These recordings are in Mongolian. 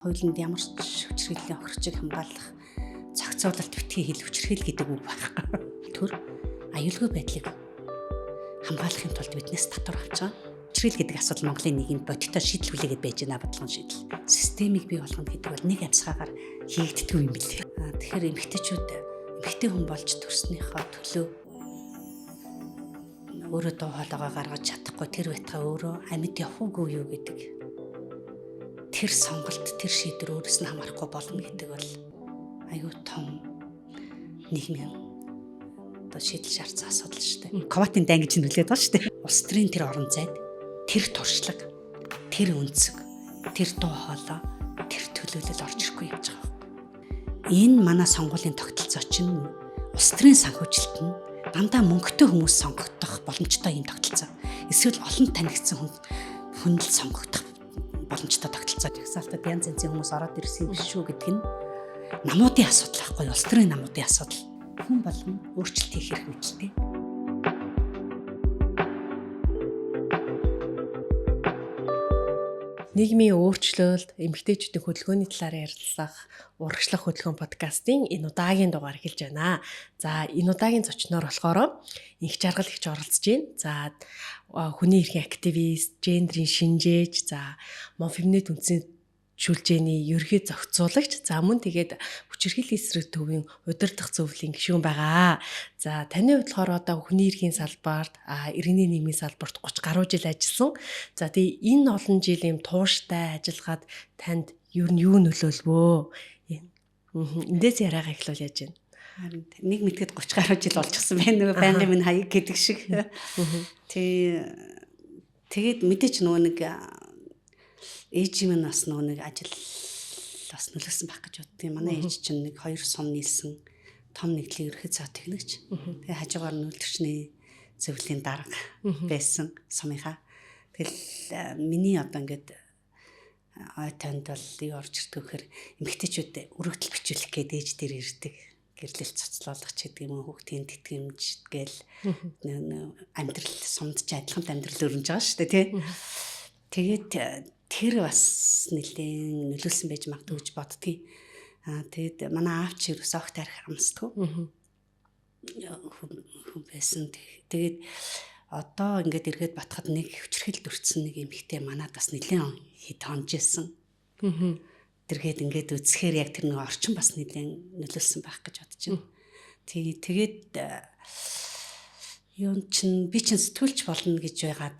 Хуулинд ямар ч хүчирхийллийн хохирчийг хамгаалах зохицуулалт битгий хэл хүчирхийл гэдэг үг байхгүй. Төр аюулгүй байдлыг хамгаалахын тулд биднээс татвар авч байгаа. Хүчирхийл гэдэг асуудал Монголын нийгэмд бодиттой шийдэл хүлээгээд байж байна бодлогын шийдэл. Системийг бий болгоно гэдэг бол нэг амьсгаагаар хийгддэггүй юм билээ. Тэгэхээр эмэгтэй хүн болж төрснийхөө төлөө өөрөө дуу хоолойгоо гаргаж чадахгүй тэр байтгаа өөрөө амьд явахгүй юу гэдэг. Тэр сонголт, тэр шийдвэр өөрөөс нь хамаарахгүй болно гэдэг бол аюу том нийгмийн шийдэл шаардсан асуудал шүү дээ. Коватын дан гэж нөлөөд байгаа шүү дээ. Улс төрийн тэр орон зайд, тэр туршлаг, тэр өнцөг, тэр дуу хоолой, тэр төлөөлөл орж ирэхгүй явж байгаа. Энэ манай сонгуулийн тогтолцоо чинь улс төрийн санхүүжилт нь дандаа мөнгөтэй хүмүүс сонгогдох боломжтой юм тогтолцоо. Эсвэл олон танигдсан хүн л сонгогдох боломжтой тогтолцоо. Жагсаалтад янз янзын хүмүүс ороод ирсэн биш шүү гэдэг нь намуудын асуудал байхгүй, улс төрийн намуудын асуудал. Хүн болгон өөрчлөлт хийх хэрэг мэт л дээ. Нийгмийн өөрчлөлт, эмэгтэйчүүдийн хөдөлгөөний талаар ярилцах урагшлах хөдөлгөөн подкастын энэ удаагийн дугаар эхэлж байна. За энэ удаагийн зочноор болохоор инх жаргал ихч оролцож байна. За хүний эрхийн активист, гендрийн шинжээч, за Монфеминет үндсэн шүлжээний ерхий зохицуулагч, за мөн тэгээд хүчирхийллийн эсрэг төвийн удирдах зөвлөлийн гишүүн байгаа. За таны хувьд болохоор одоо хүний эрхийн салбарт, иргэний нийгмийн салбарт 30 гаруй жил ажилласан. За тэгээ энэ олон жил юм тууштай ажиллагаад танд юу нөлөөлвөө? Эндээс яриагаа эхлүүл яаж байна? Харин нэг мэдгээд 30 гаруй жил болчихсон байна. Нөгөө байнгын минь хаяг гэдэг шиг. Тэгээд мэдээч нөгөө нэг ээжийн минь бас нөгөө нэг ажил бас нөлөөсөн байх гэж боддгийн. Манай ээж чинь нэг 2 сум нийлсэн том нэгдлийн ерхий цаа техникч. Тэгээ хажуугаар нь үйлдвэрчний зөвлөлийн дарга байсан сумынхаа. Тэгэл миний одоо ингээд ой танд бол юу орж ирдэг гэхээр эмэгтэйчүүд өргөдөл бичүүлэх гээд ээж дээр ирдэг. Гэрлэл цоцлоолох ч гэдэг юм уу, хүүхдийн тэтгэмж гээл амьдрал сумдж адилхан амьдрал өрнөж байгаа шүү дээ, тий. Тэгээд тэр бас нэлээд нөлөөлсөн байж магадгүй гэж боддгийг. Тэгээд манай аав чи ерөөс огт арих амсдаггүй. Хүн байсан. Тэгээд одоо ингээд эргээд батхад нэг хүчирхийлд өртсөн нэг эмэгтэй манад бас нэлээд хэд хонж исэн. Тэргээд ингээд үзэхээр яг тэр нэг орчин бас нэлээд нөлөөлсөн байх гэж бодож байна. Тэгээд юун чин би чин сэтгүүлч болно гэж байгаад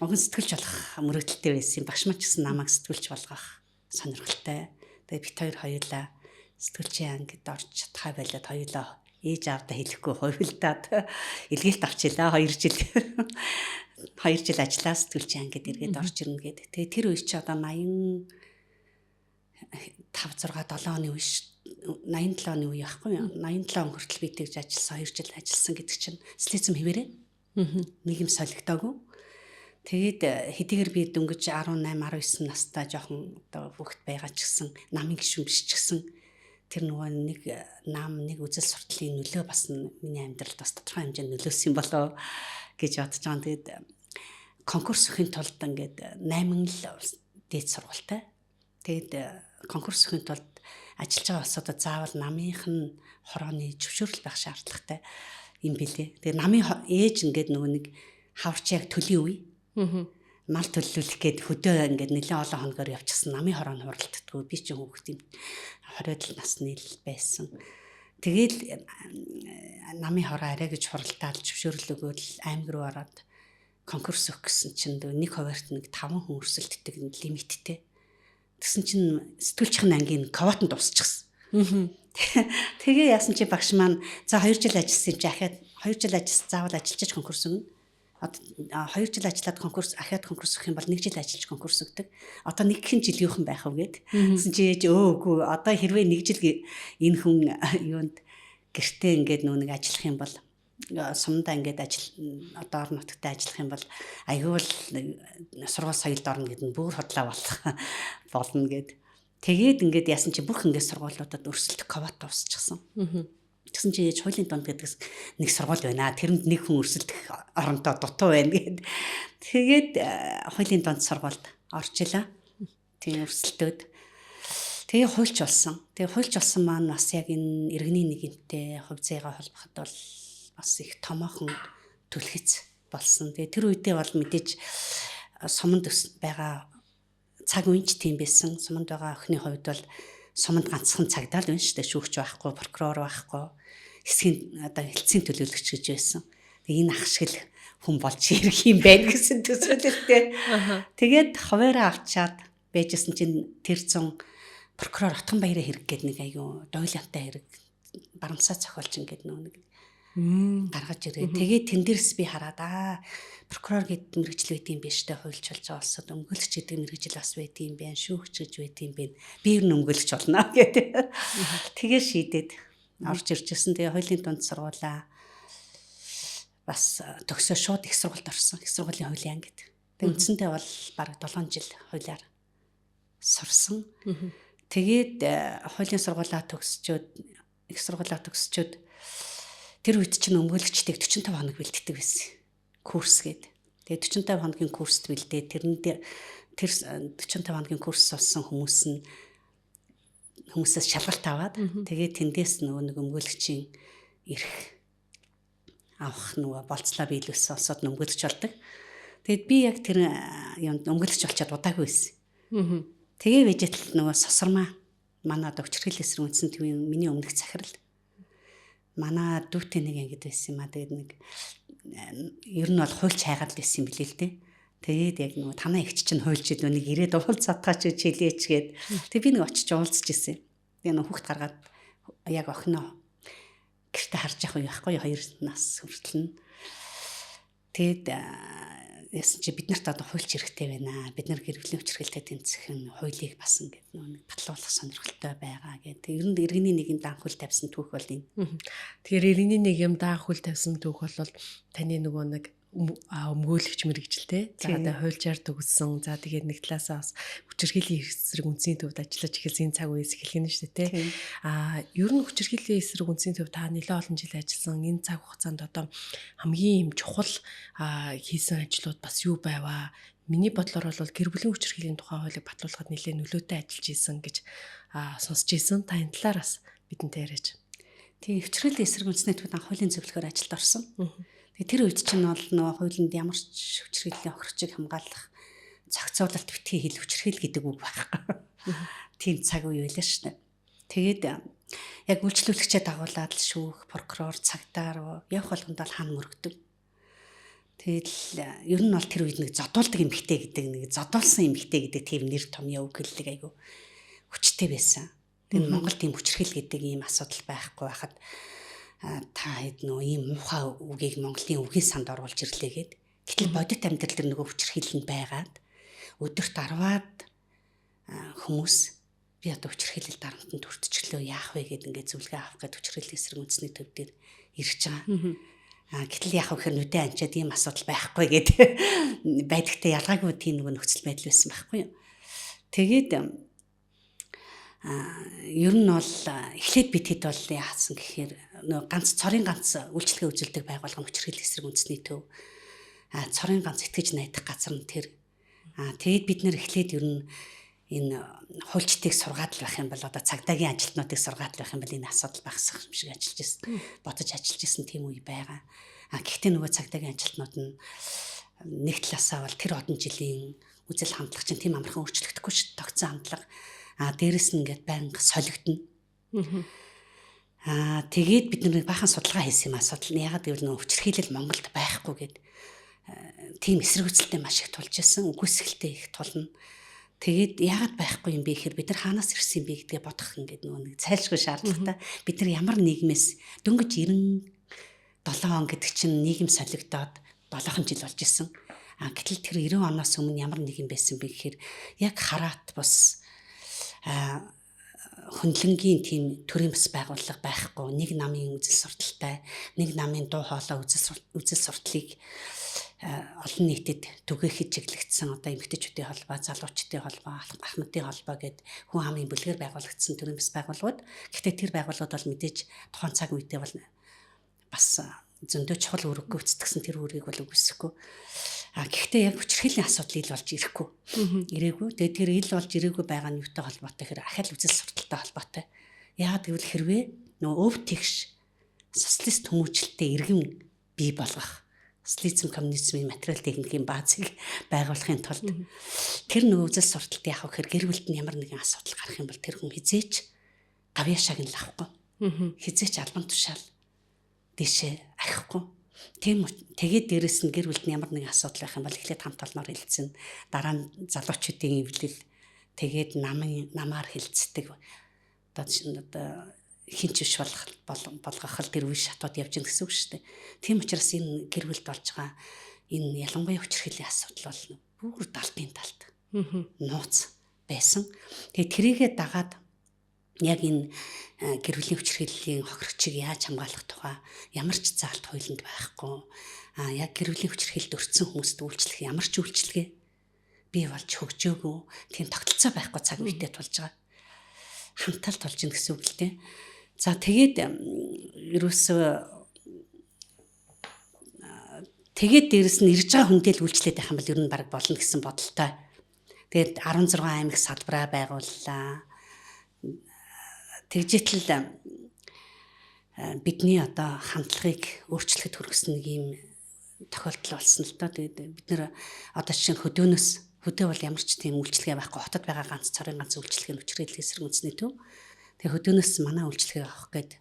огн сэтгүүлч болох мөрөгдөлтэй байсан. Багш маань ч гэсэн намайг сэтгүүлч болгох сонирхолтой. Тэгээд бит хоёулаа сэтгүүлчийн ангид орж чадхаа байлаад хоёулаа ээж аавдаа хэлэхгүй хувилдаад илгээлт авчилаа 2 жил. 2 жил ажиллаа сэтгүүлчийн ангид эргээд орж ирнэ гэдэг. Тэгээд тэр үе чи одоо 85 6 7 оны үе 87 оны үе байхгүй юу? 87 он хүртэл би тэгж ажилласан 2 жил ажилласан гэдэг чинь слизм хэвээрээ. Нийгэм солигдоогүй. Тэгээд хэдийгээр би дөнгөж 18 19 настай жоохон одоо хүүхэд байгаа ч гэсэн намын гишүүн биш ч гэсэн тэр нөгөө нэг нам нэг үзэл сурталын нөлөө бас миний амьдралд бас тодорхой хэмжээнд нөлөөсөн болоо гэж бодож байгаа. Тэгээд конкурс өхийн тулд ингээд 8 л дээд сургуультай. Тэгээд конкурс өхийн тулд ажиллаж байгаа улсуудад заавал намынх нь хорооны зөвшөөрөл байх шаардлагатай юм билээ. Тэгээд намын ээж ингээд нөгөө нэг хаварч яг төлийн үе мал төлөвлөх гээд хөдөө ингээд нэлээд олон хоногор явчихсан. Намын хороонд хуралддаггүй. Би ч хүүхэд юм 20 насны л байсан. Тэгээд намын хороо арай гэж хуралдаал зөвшөөрөл өгөөл аймаг руу ороод конкурс өгөх гэсэн чинь нэг хуваарт нэг 5 хүн өрсөлддөг лимиттэй. Тэгсэн чинь сэтгүүлчийн ангийн квотанд дуусчихсан. Тэгээ яасан чи багш маань за 2 жил ажилласан чи ахаад 2 жил ажилласан заавал ажиллаж конкурс өгнө. 2 жил ажиллаад конкурс ахаад конкурс өгөх юм бол 1 жил ажиллаж конкурс өгдөг. Одоо нэг хэн жил юухан байх вэ гэд. Тэгсэн чи ээж үгүй одоо хэрвээ 1 жил энэ хүн юунд гэртээ ингээд нэг ажиллах юм бол сумдаа ингээд одоо орон нутагтаа ажиллах юм бол аюул сургууль соёлд орно гэдэг нь бүр хотлоо болно гэд. Тэгээд ингээд яасан чи бүх ингээд сургуулиудад өрсөлдөх квот дуусчихсан. Тэгсэн чи ээж хуулийн дунд гэдэг нэг сургууль байна. Тэрэнд нэг хүн өрсөлдөх оронтой дутуу байна гэд. Тэгээд хуулийн дунд сургуульд орчлаа. Тийм өрсөлдөөд Тэгээ хуульч болсон маань бас яг энэ иргэний нийгэмтэй хувь заяага холбоход бол бас их томоохон түлхэц болсон. Тэгээ тэр үедээ бол мэдээж суманд байгаа цаг үеч тийм байсан. Суманд байгаа охины хувьд бол суманд ганцхан цагдаа л байна шүү дээ. Шүүгч байхгүй, прокурор байхгүй, хэлтсийн төлөөлөгч гэж байсан. Тэгээ энэ ах шиг л хүн болж ирэх юм байна гэсэн төсөөлөлтэй. Тэгээд хуваараа авчаад байжсэн чинь тэр зун прокурор Отгон Баяраа хэрэг гэдэг нэг аюу дойлонтой хэрэг барамсаа цохиолч ингээд нэг гаргаж ирээ. Тэгээд тэн дээрс би хараад прокурор гэдэг мэргэжил байт юм биш үү, хуульч болж байгаа улсад өмгөөлөгч гэдэг мэргэжил бас байт юм байна, шүүгч гэж байт юм байна. Би ер нь өмгөөлөгч болно гэдэг. Тэгээ шийдээд орж иржсэн. Тэгээ хуулийн дунд сургуулаа бас төгсөө шууд их сургуульд орсон. Их сургуулийн хуулийн анги гэдэг. Тэгээ үндсэндээ бол бараг 7 жил хуулиар сурсан. Тэгээд хуулийн сургуулаа төгсчөөд их сургуулаа төгсчөөд тэр үед чинь өмгөөлөгчдийг 45 хоног бэлддэг байсан. Курс гээд. Тэгээд 45 хоногийн курст бэлдээ. Тэр 45 хоногийн курс болсон хүмүүсээс шалгалт аваад тэгээд тэндээс нэг өмгөөлөгчийн ирэх авах болцлоо биелүүлсэн улсууд өмгөөлөгч болдог. Тэгээд би яг тэр юмд өмгөөлөгч болчиход удаагүй байсан. Тэгээ вежитал сосормаа манай дөгчрхэл эсрэг үндсэн төвийн миний өмнөх захирал манай дүүтэй нэг ангид байсан юм тэгээд нэг ер нь бол хуульч хайгаад л байсан юм билээ л дээ. Тэгээд яг танаа ихч чинь хуульч илүү нэг ирээд уулзаатгаач хэлээч гээд тэгээд би нэг очиж уулзж ирсэн. Тэгээд хүүхд гаргаад яг охиноо гэртээ харж явах уу яахгүй 2 нас хүртэл нь. Тэгээд яасан чи бид нарт одоо хуульч хэрэгтэй байна. Бид нар гэрвлийн хүчирхэлтэй тэмцэх нь хуулийг бас ингээд нэг батлуулах сонирхолтой байгаа гэдэг. Ер нь иргэний нийгэмд анх үл тавьсан түүх бол энэ. Тэгэхээр иргэний нийгэмд анх үл тавьсан түүх бол таны нэг өмгөөлөгч мэрэгжилтэй. За одоо хуульчаар төгссөн. За тэгээд нэг талаасаа бас хүчирхийллийн эсрэг үндсийн төвд ажиллаж эхэлсэн цаг үеэс эхэлэх нь шүү дээ, тий. Ер нь хүчирхийллийн эсрэг үндсийн төвд та нэлээд олон жил ажилласан. Энэ цаг хугацаанд одоо хамгийн чухал хийсэн ажлууд бас юу байваа? Миний бодлоор бол гэр бүлийн хүчирхийллийн тухай хуулийг батлуулахад нэлээд нөлөөтэй ажиллаж исэн гэж сонсч исэн. Та энэ талаар бас бидэнтэй яриач. Тий, хүчирхийллийн эсрэг үндсний төвд анх хуулийн зөвлөхөөр ажилд орсон. Тэр үед чинь бол хуулинд ямар ч хүчирхийллийн хохирчийг хамгаалах зохицуулалт битгий хэл хүчирхийл гэдэг үг байхгүй. Тийм цаг үе байлаа шүү дээ. Тэгээд яг үйлчлүүлэгчээ дагуулад л шүүх, прокурор, цагдаа явах болгонд бол хан мөрөгдөв. Тэгэл ер нь бол тэр үед нэг зодуулдаг эмэгтэй гэдэг нэг зодуулсан эмэгтэй гэдэг тийм нэр томьёо үг хэллэг айгу хүчтэй байсан. Тэгээд Монголд тийм хүчирхийл гэдэг ийм асуудал байхгүй байхад та хэд ийм муухай үгийг Монголын үгийн санд оруулж ирлээ гэд. Гэтэл бодит амьдрал дээр нөгөө хүчирхийлэл нь байгаад өдөрт 10-аад хүмүүс би одоо хүчирхийлэл дарамтанд хүртчихлөө яах вэ гэд ингээд зөвлөгөө авах гэж хүчирхийллийн эсрэг үндсний төв дээр ирж байгаа. Гэтэл яах вэ гэхээр нүдэн анчаад ийм асуудал байхгүй гэд байдагтай ялгаагүй тийм нэг нөхцөл байдал байсан байхгүй юу. Тэгээд ер нь бол эхлээд бид хэд бол яасан гэхээр цорын ганц үйлчлэгээ үзүүлдэг байгууллага хүчирхийллийн эсрэг үндэсний төв цорын ганц итгэж найдах газар нь тэр. Тэгээд бид нэр эхлээд ер нь энэ хуульчдыг сургаад л байх юм бол одоо цагдаагийн ажилтнуудыг сургаад л байх юм бол энэ асуудал багасах юм шиг ажиллаж ирсэн. Бодож ажиллаж ирсэн тийм үе байгаа. Гэхдээ нөгөө цагдаагийн ажилтнууд нь нэг талаасаа бол тэр одон жилийн үзэл хандлага чинь тийм амархан өөрчлөгдөхгүй шүү дээ. Тогтсон хандлага. Дээрэс нь ингээд байнга солигдно. Тэгээд бид нэг баахан судалгаа хийсэн юм асуудал нь ягаад гэвэл нөгөө хүчирхийлэл Монголд байхгүй гэд тийм эсрэг үзэлтэй маш их тулж ирсэн. Үгүйсгэлтэй их тулна. Тэгээд ягаад байхгүй юм бэ гэхээр бид нар хаанаас ирсэн юм бэ гэдгээ бодох ингээд нөгөө нэг цайлшгүй шаардлагатай. Бид нар ямар нийгмээс дөнгөж 97 он гэдэг чинь нийгэм солигдоод 7 жил болж исэн. Гэтэл тэр 90 оноос өмнө ямар нийгэм байсан бэ гэхээр яг хараат бус хөндлөнгийн тийм төрийн бас байгууллага байхгүй, нэг намын үзэл сурталтай, нэг намын дуу хоолой үзэл сурталыг олон нийтэд түгээхэд чиглэгдсэн одоо эмэгтэйчүүдийн холбоо, залуучдын холбоо, ахмадын холбоо гэд хүн амын бүлгээр байгуулагдсан төрийн бас байгууллагууд. Гэхдээ тэр байгууллагууд бол мэдээж тухайн цаг үедээ бол бас зөндөө чухал үүрэг гүйцэтгсэн тэр үүргийг бол үгүйсэхгүй. Гэхдээ яг хүчирхийллийн асуудал ил болж ирэхгүй. Ирээгүй. Тэгээд тэр ил болж ирээгүй байгаа нь юутай холбоотой гэхээр ахаал үзэл сурталтай холбоотой. Яагаад гэвэл хэрвээ нөгөө өв тэгш социалист хүмүүжлэлтэй иргэн бий болгох социализм коммунизмын материал техникийн баазыг байгуулахын тулд тэр нөгөө үзэл сурталт яах вэ гэхээр гэр бүлд нь ямар нэгэн асуудал гарах юм бол тэр хүн хизээч гавьяашааг нь лавахгүй. Хизээч албан тушаал дэшээ ахихгүй. Тэгээд дээрэс нь гэр бүлд нь ямар нэгэн асуудал байх юм бол эхлээд хамт олноор хэлцэн, дараа нь залуучуудын эвлэл, тэгээд намаар хэлцдэг. Одоо хинч биш болгох л тэр үе шатууд явж гин гэсэн үг шүү дээ. Тийм учраас энэ гэр бүлд болж байгаа энэ ялангуяа хүчирхийллийн асуудал бол бүр далдын талд нууц байсан. Тэгээд тэрийгэ дагаад яг энэ гэр бүлийн хүчирхийллийн хохирогчийг яаж хамгаалах тухай ямар ч заалт хуулинд байхгүй. Яг гэр бүлийн хүчирхийлэлд өртсөн хүмүүст үйлчлэх ямар ч үйлчлэгээ бий болж хөгжөөгүй. Тийм тогтолцоо байхгүй цаг үедээ тулж байгаа. Хамтаал тулж ийн гэсэн үг л дээ. За тэгээд ерөөсөө тэгээд дээрэс нь ирж байгаа хүндээ л үйлчлээд байх юм бол ер нь баг болно гэсэн бодолтой. Тэгээд 16 аймаг салбараа байгууллаа. Тэгжээтэл бидний одоо хандлагыг өөрчлөхөд хүргэсэн нэг юм тохиолдол болсон л доо. Тэгээд бид нэр одоо жишээ нь хөдөө бол ямар ч тийм үйлчлэгээ байхгүй. Хотод байгаа ганц цорын ганц үйлчлэгээ нь хүчирхийллийн эсрэг үндэсний төв. Тэгээд хөдөөнөөс манай үйлчлэгээ авах гээд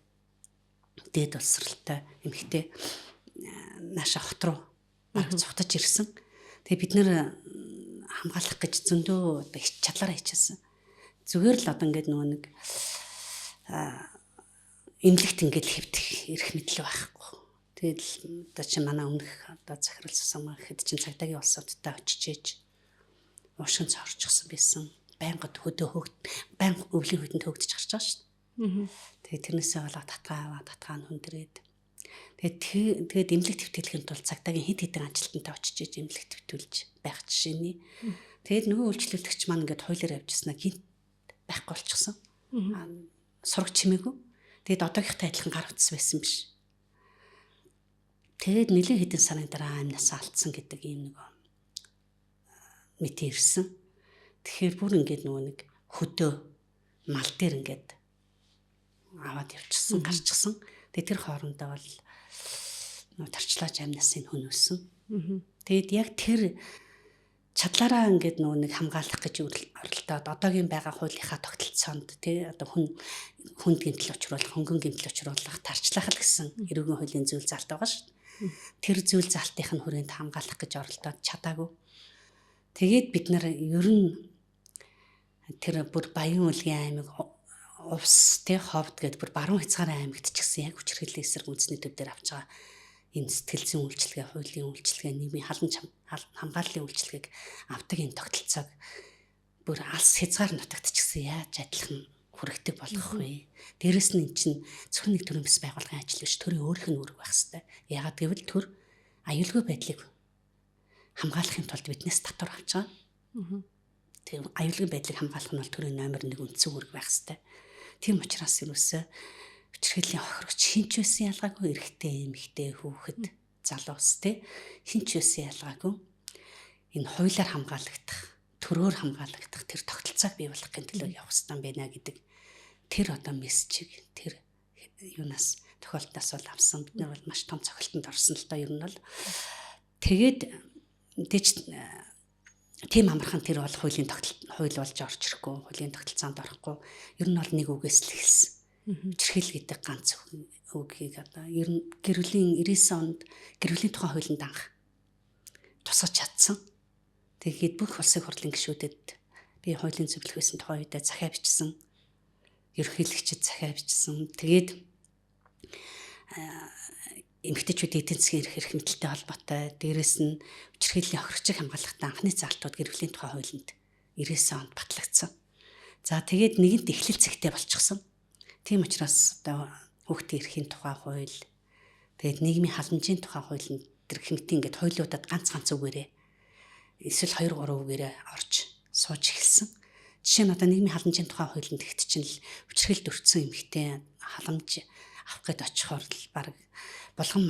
дээд боловсралтай эмэгтэй нааша хот руу бараг цухтаж ирсэн. Тэгээд бид нэр хамгаалах гэж зөндөө одоо хич чадлаараа хийчихсэн. Зүгээр л одоо ингээд нөгөө нэг эмнэлэгт ингээд хэвдэх эрх мэдэл байхгүй. Тэгээд одоо чи манай өмнөх одоо захирал сусам гэхэд чин цагдаагийн улсуудтай очижээж уушин цорчихсан байсан. Байнгад байнга өвлийн хөдөнд хөгдөж гарч байгаа шүү дээ. Тэгээд тэрнээсээ болоод татгаа нь хүндрээд. Тэгээд эмнэлэг твтгэлэхийн тулд цагдаагийн хэд хэдэн ажилтнтай очижээж эмнэлэг твтүүлж байх жишээний. Тэгээд нөгөө үйлчлүүлэгч маань ингээд хуулиар явжсанаа гинт байхгүй болчихсон. Сураг чимээгүй. Тэгээд одоогийнхтай адилхан гар утас байсан биш. Тэгээд нэлээд хэдэн сарын дараа амнаас алдсан гэдэг ийм нэг мэдээ ирсэн. Тэгэхээр бүр ингээд нөгөө нэг хөдөө мал дээр ингээд аваад явчихсан, гарчихсан. Тэгээд тэр хоорондоо бол нөгөө тарчлаач амнаас энэ хүн өссөн. Тэгээд яг тэр чадлаараа ингээд нөгөө нэг хамгаалах гэж оролдоод одоогийн байгаа хуулийнхаа тогтолцоонд тий одоо хүнд гэмтэл учруулах, хөнгөн гэмтэл учруулах, тарчлах л гэсэн эрүүгийн хуулийн зүйл заалт байгаа шүү дээ. Тэр зүйл заалтынх нь хүрээнд хамгаалах гэж оролдоод чадаагүй. Тэгээд бид нар ер нь тэр бүр Баян Улгийн аймаг увс тий ховд гэдэг бүр баруун хязгаарын аймагт ч гэсэн яг хүчирхийллийн эсрэг үндэсний төв дээр авч байгаа энэ сэтгэл зүйн үйлчилгээ, хуулийн үйлчилгээ, нийгмийн халамж хамгааллын үйлчилгээг авдаг энэ тогтолцоог бүр алс хязгаар нутагтчихсан яаж адилхан хүрэгдэг болох вэ? Дээрэс нь эн чинь зөвхөн нэг төрийн бас байгууллагын ажил биш, төрийн өөрийнх нь үүрэг байх хэрэгтэй. Яагаад гэвэл төр аюулгүй байдлыг хамгаалахын тулд биднээс татвар авч байгаа. Тэгээ аюулгүй байдлыг хамгаалах нь бол төрийн номер 1 үндсэн үүрэг байх хэрэгтэй. Тийм учраас юусаа хүчирхийллийн хохирогч хинч байсан ялгаагүй эрэгтэй эмэгтэй хүүхэд залуус тий хинч байсан ялгаагүй энэ хуулиар хамгаалагдах төрөөр хамгаалагдах тэр тогтолцоог бий болгохын төлөө явах хэрэгтэй байна гэдэг тэр одоо мессежийг тэр юунаас тохиолдолтоос бол авсан. Бид нар бол маш том цохилтонд орсон л доо ер нь бол тэгээд тийм амархан тэр бол хууль болж орж ирэхгүй, хуулийн тогтолцоонд орохгүй ер нь бол нэг үгээс л эхэлсэн. Хүчирхийлэл гэдэг ганц үгийг одоо ер нь гэр бүлийн 99 онд гэр бүлийн тухай хуулинд анх тусгаж чадсан. Тэгээд бүх улсын хурлын гишүүдэд би хуулийн зөвлөх байсан тухай үедээ захиа бичсэн. Ерөнхийлөгчд захиа бичсэн. Тэгээд эмэгтэйчүүдийн эдийн засгийн эрх мэдэлтэй холбоотой дээрэс нь хүчирхийллийн хохирогчийг хамгаалахтаа анхны заалтууд гэр бүлийн тухай хуулинд 99 онд батлагдсан. За тэгээд нэгэнт эхлэл зэгтэй болчихсон. Тийм учраас одоо хүүхдийн эрхийн тухай хууль тэгээд нийгмийн халамжийн тухай хуулийн тэр хэмтийн ингээд хуулиудад ганц үгээрээ эсвэл 2 3 үгээрээ орж сууж эхэлсэн. Жишээ нь одоо нийгмийн халамжийн тухай хуулинд тэгт чинь л хүчирхийлэлд өртсөн эмэгтэй халамж авах гээд очихоор л баг булган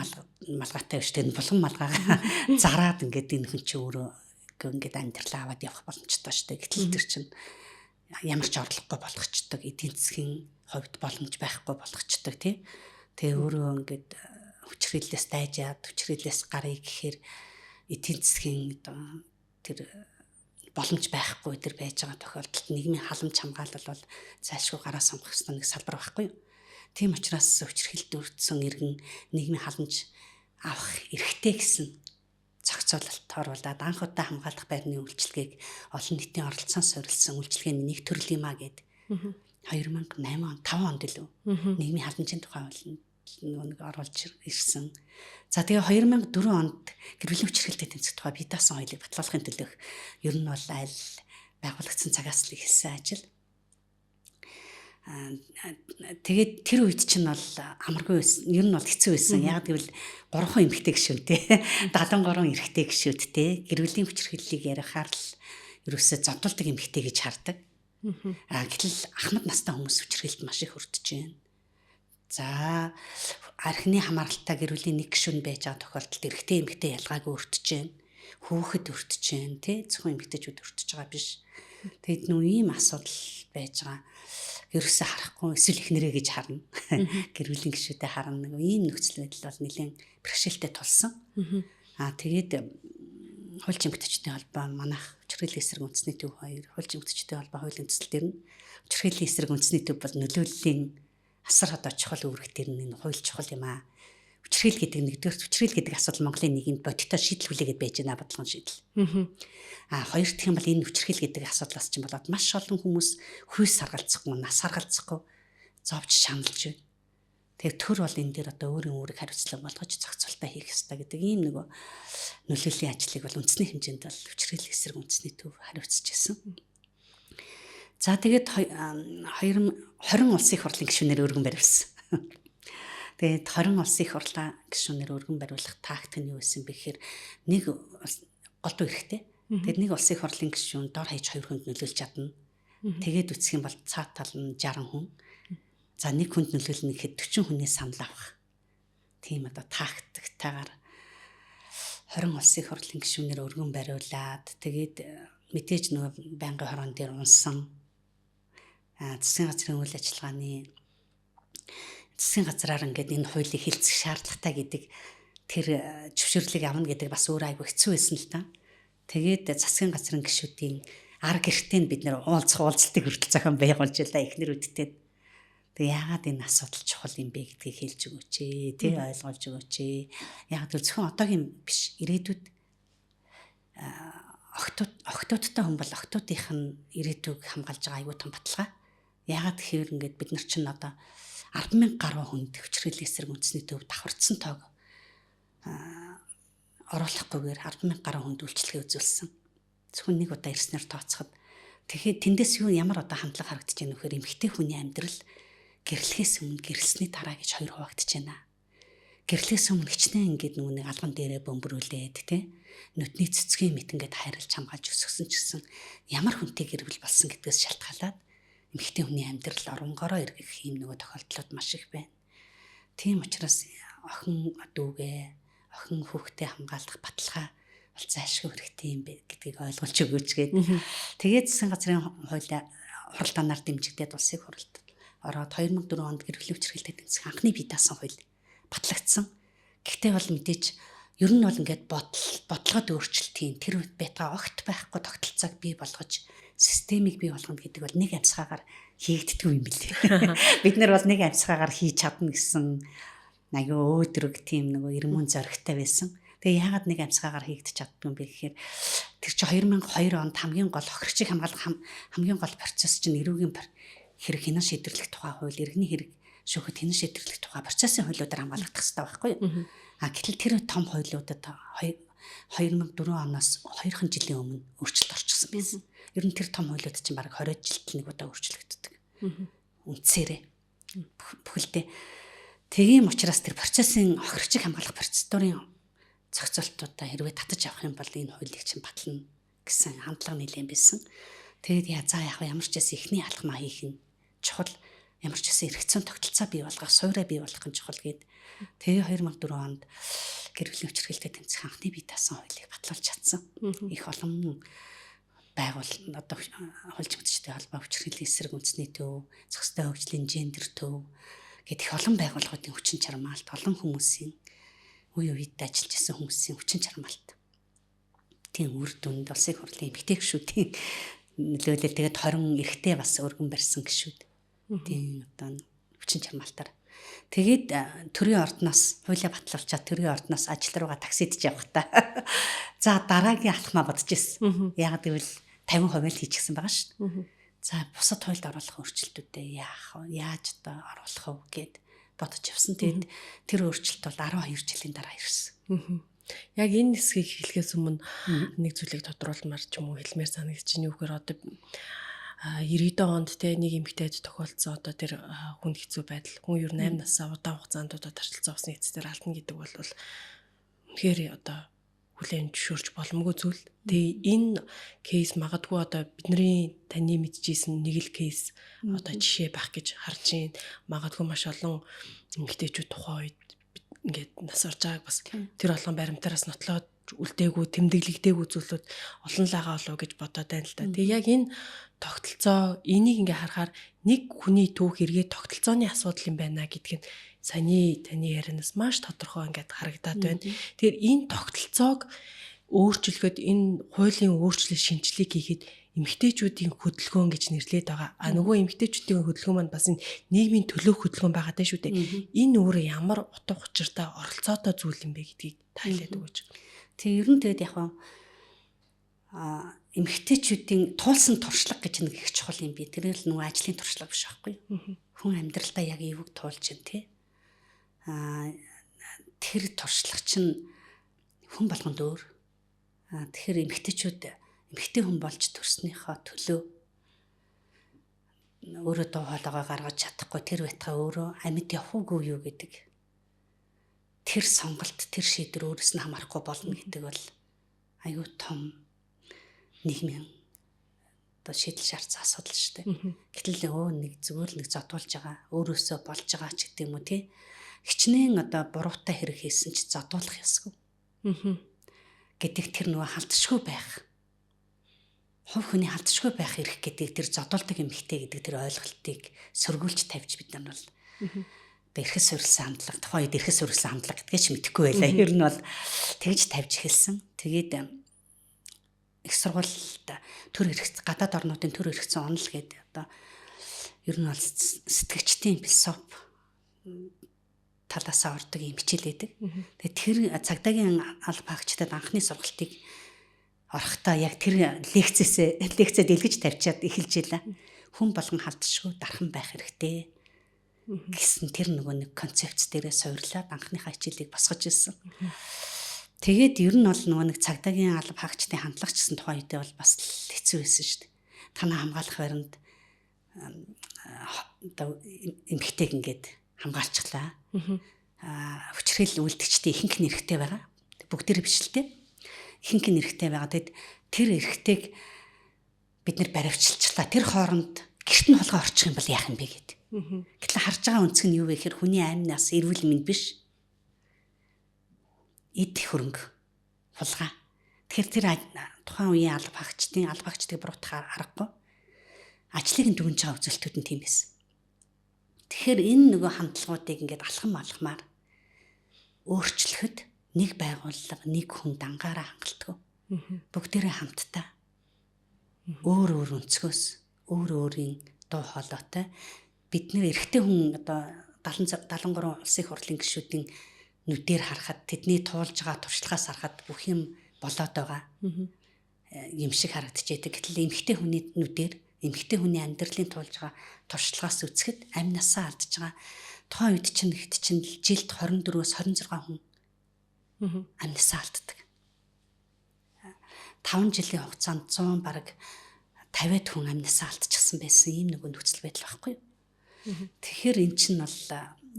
малгайтай биш тэгээд булган малгайгаа зараад ингээд энэ хүн чи өөрөө ингээд амьдралаа аваад явах боломжтой шүү дээ. Гэтэл тэр чинь ямар ч орлогогүй болгочдөг, эдийн засгийн хувьд боломж байхгүй болгочдөг тий. Тэгээ өөрөө ингээд хүчрэлээс дайжаад хүчрэлээс гарыг гэхээр эдийн засгийн тэр боломж байхгүй тэр байж байгаа тохиолдолд нийгмийн халамж хамгаалал бол зайлшгүй гараа сонгох ёстой нэг салбар байхгүй юу. Тийм учраас хүчрхэлд өртсөн иргэн нийгмийн халамж авах эрхтэй гэсэн зохицуулалт оруулаад анх удаа хамгаалах байрны үйлчилгээг олон нийтийн оролцоон суурилсан үйлчилгээний нэг төрөл юм а гэд 2008 он 5 онд илүү нийгмийн халамжийн тухай нэг оруулж ирсэн. За тэгээ 2004 онд гэр бүлийн хүчирхэлтэй тэмцэх тухай бие даасан хоёулыг батлуулахын төлөө ер нь бол аль байгуулагдсан цагаас л эхэлсэн ажил. Тэгээд тэр үед чинь бол амаргүй байсан. Ер нь бол хэцүү байсан. Яг гэвэл 3 эмэгтэй гишүүнтэй 73 эрэгтэй гишүүдтэй гэр бүлийн хүчирхэллийг ярихаар л ерөөсөө зодтолдог эмэгтэй гэж хардаг. Гэтэл ахмад настай хүмүүс хүчирхэлд маш их өртөж байна. За архины хамааралтай гэр бүлийн нэг гишүүн байж байгаа тохиолдолд эрэгтэй эмэгтэй ялгаагүй өртөж байна. Хүүхэд өртөж байна, тий? Зөвхөн эмэгтэйчүүд өртөж байгаа биш. Тэгэд нүү ийм асуудал байж байгаа. Ерөөсөө харахгүй эсвэл ихнэрээ гэж харна. Гэр бүлийн гишүүдэд харна. Нэг ийм нөхцөл байдал бол нэлээд бэрхшээлтэй тулсан. Тэгээд хуульч эмэгтэйчүүдийн холбоо манайх хүчирхэллийн эсрэг үндэсний төв 2 хуульч эмэгтэйчүүдийн холбоо хуулийн төсөл дээр нь хүчирхэллийн эсрэг үндэсний төв бол нөлөөллийн асар одоо чухал үүрэг дээр нь хууль чухал юм аа. Хүчирхэл гэдэг нэгдүгээр хүчирхэл гэдэг асуудал Монголын нийгэмд бодиттой шийдэл хүлээгээд байж байна бодлогын шийдэл. Хоёр дахь юм бол энэ хүчирхэл гэдэг асуудлаас чинь болоод маш олон хүмүүс хүйс саргалцахгүй, нас саргалцахгүй зовж шаналж байна. Тэгээ төр бол энэ дээр одоо өөрийн үүрэг хариуцлага болгож зохицуулалтаа хийх ёстой гэдэг ийм нөгөө нөлөөллийн ажлыг бол үндэсний хэмжээнд бол хүчирхэл эсрэг үндэсний төв хариуцж ирсэн. За тэгээд 20 улсын их хурлын гишүүнээр өргөн бариулсан. Тэгээд 20 улсын их хурлаа гишүүнээр өргөн бариулах тактик нь юу байсан бэ гэхээр нэг голдуу эрэхтэй. Тэгээд нэг улсын их хурлын гишүүн дор хаяж 2 хүнд нөлөөлж чадна. Тэгээд үсэх юм бол цаат тал нь 60 хүн. За нэг хүнд нөлөөлнө гэхэд 40 хүнээс санал авах. Тийм одоо тактиктайгаар 20 улсын их хурлын гишүүнээр өргөн бариулаад тэгээд мэдээж нөгөө байнгын хорон дээр унсан засгийн газрын үйл ажиллагааны засгийн газраар ингээд энэ хуулийг хэлцэх шаардлагатай гэдэг тэр зөвшөөрлийг авна гэдэг бас өөр айгүй хэцүү байсан л та. Тэгээд засгийн газрын гишүүдийн арга гэртээ бид нэр уулзалтыг хүртэл зохион байгуулж байлаа эхнэрүүдтэй. Тэгээ яагаад энэ асуудал чухал юм бэ гэдгийг хэлж өгөөч ээ, тий ойлгуулж өгөөч ээ. Яг л зөвхөн одоогийн биш ирээдүйд охтуудтай хүн бол охтуудынх нь ирээдүйг хамгаалж байгаа айгүй том баталгаа. Яагаад тэгэхээр ингээд бид нар чинь одоо 10,000 гаруй хүнд хүчирхэллийн эсрэг үндэсний төв давхардсан тоог оруулахгүйгээр 10,000 гаруй хүнд үйлчлэгээ үзүүлсэн. Зөвхөн нэг удаа ирснээр тооцоход тэгэхээр тэндээс юу ямар одоо хандлага харагдаж байна вэхээр эмэгтэй хүний амьдрал гэрлэхээс өмнө гэрэлсний дараа гэж хоёр хуваагдаж байна. Гэрлэхээс өмнө хичнээн ингээд нэг алган дээрээ бөмбөрүүлээд тий нүдний цэцгийн мэт ингээд хайрлж хамгаалж өсгсөн ч гэсэн ямар хүнтэй гэр бүл болсон гэдгээс шалтгаалаад эмэгтэй хүний амьдрал оронгороо эргэх юм нөгөө тохиолдлууд маш их байна. Тийм учраас охин дүүгээ охин хүүхдээ хамгаалах баталгаа бол зайлшгүй хэрэгтэй юм бэ гэдгийг ойлгуулж өгөөч гэдэг. Тэгээд засгийн газрын хуралдаанаар дэмжигдээд улсын хурлд ороод 2004 онд гэр бүлийн хүчирхэлтэй тэмцэх анхны бие даасан хууль батлагдсан. Гэхдээ бол мэдээж ер нь бол ингээд бодлогод өөрчлөлтийн тэр үед байтгаа огт байхгүй тогтолцоог бий болгож системийг бий болгоно гэдэг бол нэг амьсгаагаар хийгддэг юм билээ. Бид нар бол нэг амьсгаагаар хийж чадна гэсэн аюу өөдрөг тийм нөгөө эрмэн зоригтой байсан. Тэгээ яагаад нэг амьсгаагаар хийгдэж чаддгүй юм бэ гэхээр тэр чи 2002 онд хамгийн гол хохирчийг хамгаалах хамгийн гол процесс чинь эрүүгийн хэрэг хянан шийдвэрлэх тухай хууль, иргэний хэрэг шүүхэд хянан шийдвэрлэх тухай процессын хуулиудаар хамгаалагдах хэрэгтэй байхгүй юу? Гэтэл тэр том хуулиудад 2004 оноос 2 жилийн өмнө өөрчлөлт орчихсон байсан. Ер нь тэр том хуулиуд чинь бараг 20 жилд нэг удаа өөрчлөгддөг. Үндсээрээ бүхэлдээ. Тийм учраас тэр процессын хохирчийг хамгаалах процедурын зохицуултуудаа хэрвээ татаж авах юм бол энэ хуулийг чинь батлна гэсэн хандлага нэлээд байсан. Тэгээд за яг ямар ч гэсэн ихний алхмаа хийх нь чухал. ямар ч гэсэн эрх зүйн тогтолцоо бий болгох, суурь бий болгох нь чухал гээд тэгээ 2004 онд гэр бүлийн хүчирхийлэлтэй тэмцэх анхны бие даасан хуулийг батлуулж чадсан. Их олон байгуул одоо хууль зүйчдийн холбоо хүчирхийллийн эсрэг үндэсний төв, зохистой хөгжлийн гендер төв гэдэг их олон байгууллагуудын хүчин чармаалт, олон хүмүүсийн үе үед ажиллаж исэн хүмүүсийн хүчин чармаалт. Тийм үр дүнд улсын хурлын эмэгтэй гишүүдийн нөлөөлөл тэгээд 20 эрэгтэй бас өргөн барьсан гишүүд. Тийм одоо хүчин чармаалтаар. Тэгээд төрийн ордноос хуулиа батлуулчаад төрийн ордноос ажил руугаа таксидж явахдаа за дараагийн алхмаа бодож ирсэн. Яг гэвэл 50% л хийчихсэн байгаа шүү дээ. За бусад хуульд оруулах өөрчлөлтүүдэд яах вэ? Яаж одоо оруулах вэ гэд бодож явсан. Тэгээд тэр өөрчлөлт бол 12 жилийн дараа ирсэн. Яг энэ хэсгийг хэлэхээс өмнө нэг зүйлийг тодруулмаар ч юм уу хэлмээр санагдаж байна. Юугээр одоо 90-д онд те нэг эмэгтэйд тохиолдсон одоо тэр хүнд хэцүү байдал хүн ер нь 8 насаа удаан хугацаанд одоо тарчилсан усны эцсээр алдна гэдэг бол үнэхээр одоо хүлээн зөвшөөрч боломгүй зүйл. Тэгээ энэ кейс магадгүй одоо бидний таны мэдчихсэн нэг л кейс одоо жишээ байх гэж харж байна. Магадгүй маш олон эмэгтэйчүүд тухайн үед ингээд нас орж байгааг бас тэр болгон баримтаараас нотлоод үлдээгүй, тэмдэглэгдээгүй зүйлүүд олон лагаа болов гэж бодоод байна л да. Тэгээ яг энэ тогтолцоо энийг ингээ харахаар нэг хүний түүх эргээд тогтолцооны асуудал юм байна гэдг нь саяны таны ярианаас маш тодорхой ингээд харагдаад байна. Тэгэхээр энэ тогтолцоог өөрчлөхөд энэ хуулийн өөрчлөлт шинжилгээг хийхэд эмэгтэйчүүдийн хөдөлгөөн гэж нэрлэдэг байгаа. Нөгөө эмэгтэйчүүдийн хөдөлгөөн маань бас энэ нийгмийн төлөөх хөдөлгөөн байгаа даа шүү дээ. Энэ өөрөө ямар утга учиртай оролцоотой зүйл юм бэ гэдгийг тайлаад өгөөч. Тэг ер нь тэгээд яг эмэгтэйчүүдийн туулсан туршлага гэж нэг их чухал юм би. Тэр л нөгөө ажлын туршлага биш байхгүй юу? Хүн амьдралдаа яг эвэг туулж байна тий. Тэр туршлага чинь хүн болгонд өөр. Тэгэхээр эмэгтэй хүн болж төрснийхөө төлөө өөрөө дуу хоолойгоо гаргаж чадахгүй тэр байтгаа өөрөө амьд явах уугүй юу гэдэг тэр сонголт тэр шийдвэр өөрөөс нь хамаарахгүй болно гэдэг бол аюу том нийгмийн одоо шийдэл шаардсан асуудал шүү дээ. Гэтэл нэг зүгээр нэг зодуулж байгаа өөрөөсөө болж байгаа ч гэдэг юм уу тий. Хичнээн одоо буруутай хэрэг хийсэн ч зодуулах ёсгүй. Гэдэг тэр нөгөө халтшгүй байх. Хувь хүний халтшгүй байх эрх гэдэг тэр зодуулдаг эмэгтэй гэдэг тэр ойлголтыг сөргүүлж тавьж бид нар бол эрхэс суурилсан хандлага тухайн үед эрхэс суурилсан хандлага гэдгийг ч мэдэхгүй байлаа. Ер нь бол тэгж тавьж эхэлсэн. Тэгээд их сургуульд төр эрх гадаад орнуудын төр эрхцэн онол гэдэг одоо ер нь бол сэтгэгчдийн философи талаасаа ордог юм хичээл байдаг. Тэгээд тэр цагдаагийн алба хаагчдад анхны сургалтыг орохдоо яг тэр лекцэд илгэж тавьчаад эхэлж илаа. Хүн болгон халдшгүй дархан байх хэрэгтэй гэсэн тэр нөгөө нэг концепц дээрээ суйрлаад анхныхаа хичээлийг босгож ирсэн. Тэгээд ер нь бол нөгөө нэг цагдаагийн алба хаагчдын хандлагч гэсэн тухайн үедээ бол бас хэцүү байсан шүү дээ. Танаа хамгаалах баримт одоо эмгтэйг ингээд хамгаалчихлаа. Хүчрхийлэл үйлдэгчдийн ихэнх нь эрэгтэй байгаа. Бүгдээрээ биш л дээ. Ихэнх нь эрэгтэй байгаа. Тэгэд тэр эрэгтэйг бид нэр баривчилчлаа. Тэр хооронд гэрт нь холгоо орчих юм бол яах юм бэ гэдэг. Гэтэл харж байгаа үнцг нь юу вэ гэхээр хүний амнаас эрүүл мэнд биш. Эд хөрөнгө хулгай. Тэгэхээр тэр тухайн үеийн алба хаагчдыг буруутгахаар аргагүй. Ажлыг нь дүгнж байгаа үзэлтүүд нь тийм байсан. Тэгэхээр энэ нөгөө хандлагуудыг ингээд алхамаар өөрчлөхөд нэг байгууллага, нэг хүн дангаараа хангалтгүй. Бүгдээрээ хамтдаа өөр өнцгөөс өөрийн дуу хоолойтой бид нэр эрэгтэй хүн одоо 73 улсын хурлын гишүүдийн нүдээр харахад тэдний туулж байгаа туршлагаас харахад бүх юм болоод байгаа юм шиг харагдчихэдэг. Гэтэл эмэгтэй хүний нүдээр эмэгтэй хүний амьдралын туулж байгаа туршлагаас үзэхэд амь насаа алдж байгаа тухайн үед чинь жилд 24-өөс 26 хүн амь насаа алддаг. 5 жилийн хугацаанд 100 бараг 50-д хүн амь насаа алдчихсан байсан ийм нэг нөхцөл байдал байхгүй юу? Тэгэхээр эн чинь бол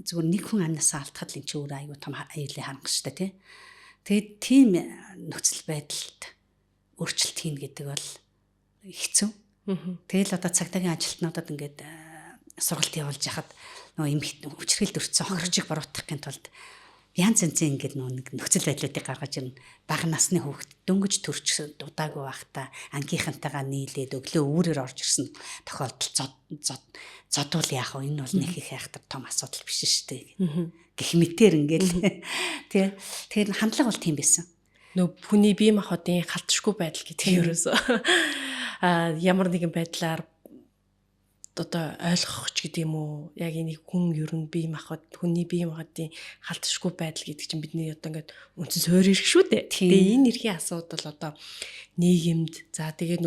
зүгээр нэг хүн амь насаа алдахад л эн чинь өөр аюу том аюулын харанх шүү дээ тий. Тэгээд тийм нөхцөл байдалд өөрчлөлт хийн гэдэг бол хэцүү. Тэгэл одоо цагдаагийн ажилтнуудад ингээд сургалт явуулж хахад нөгөө эмэгт хүчрхийлд өрцсөн хохирчиг буруутгахын тулд янз янзын ингээд нэг нөхцөл байдлуудыг гаргаж ирнэ. Бага насны хүүхэд дөнгөж төрч удаагүй байхдаа ангийнхантайгаа нийлээд өглөө үүрээр орж ирсэн тохиолдол зодвол яах вэ? Энэ бол нэг их айхтар том асуудал биш шүү дээ. Гэх мэтэр ингээд тий. Тэгэхээр хандлага бол тийм байсан. Нөө хүний бие махбодын халтшгүй байдал гэдэг ерөөсөө ямар нэгэн байдлаар одоо ойлгох ч гэдэг юм уу, яг энийг хүн ер нь бие махбод хүний бие махбодын халтшгүй байдал гэдэг чинь бидний одоо ингээд үндсэн суурь ирэх шүү дээ. Тэгээ энэ эрхийн асуудал одоо нийгэмд за тэгээ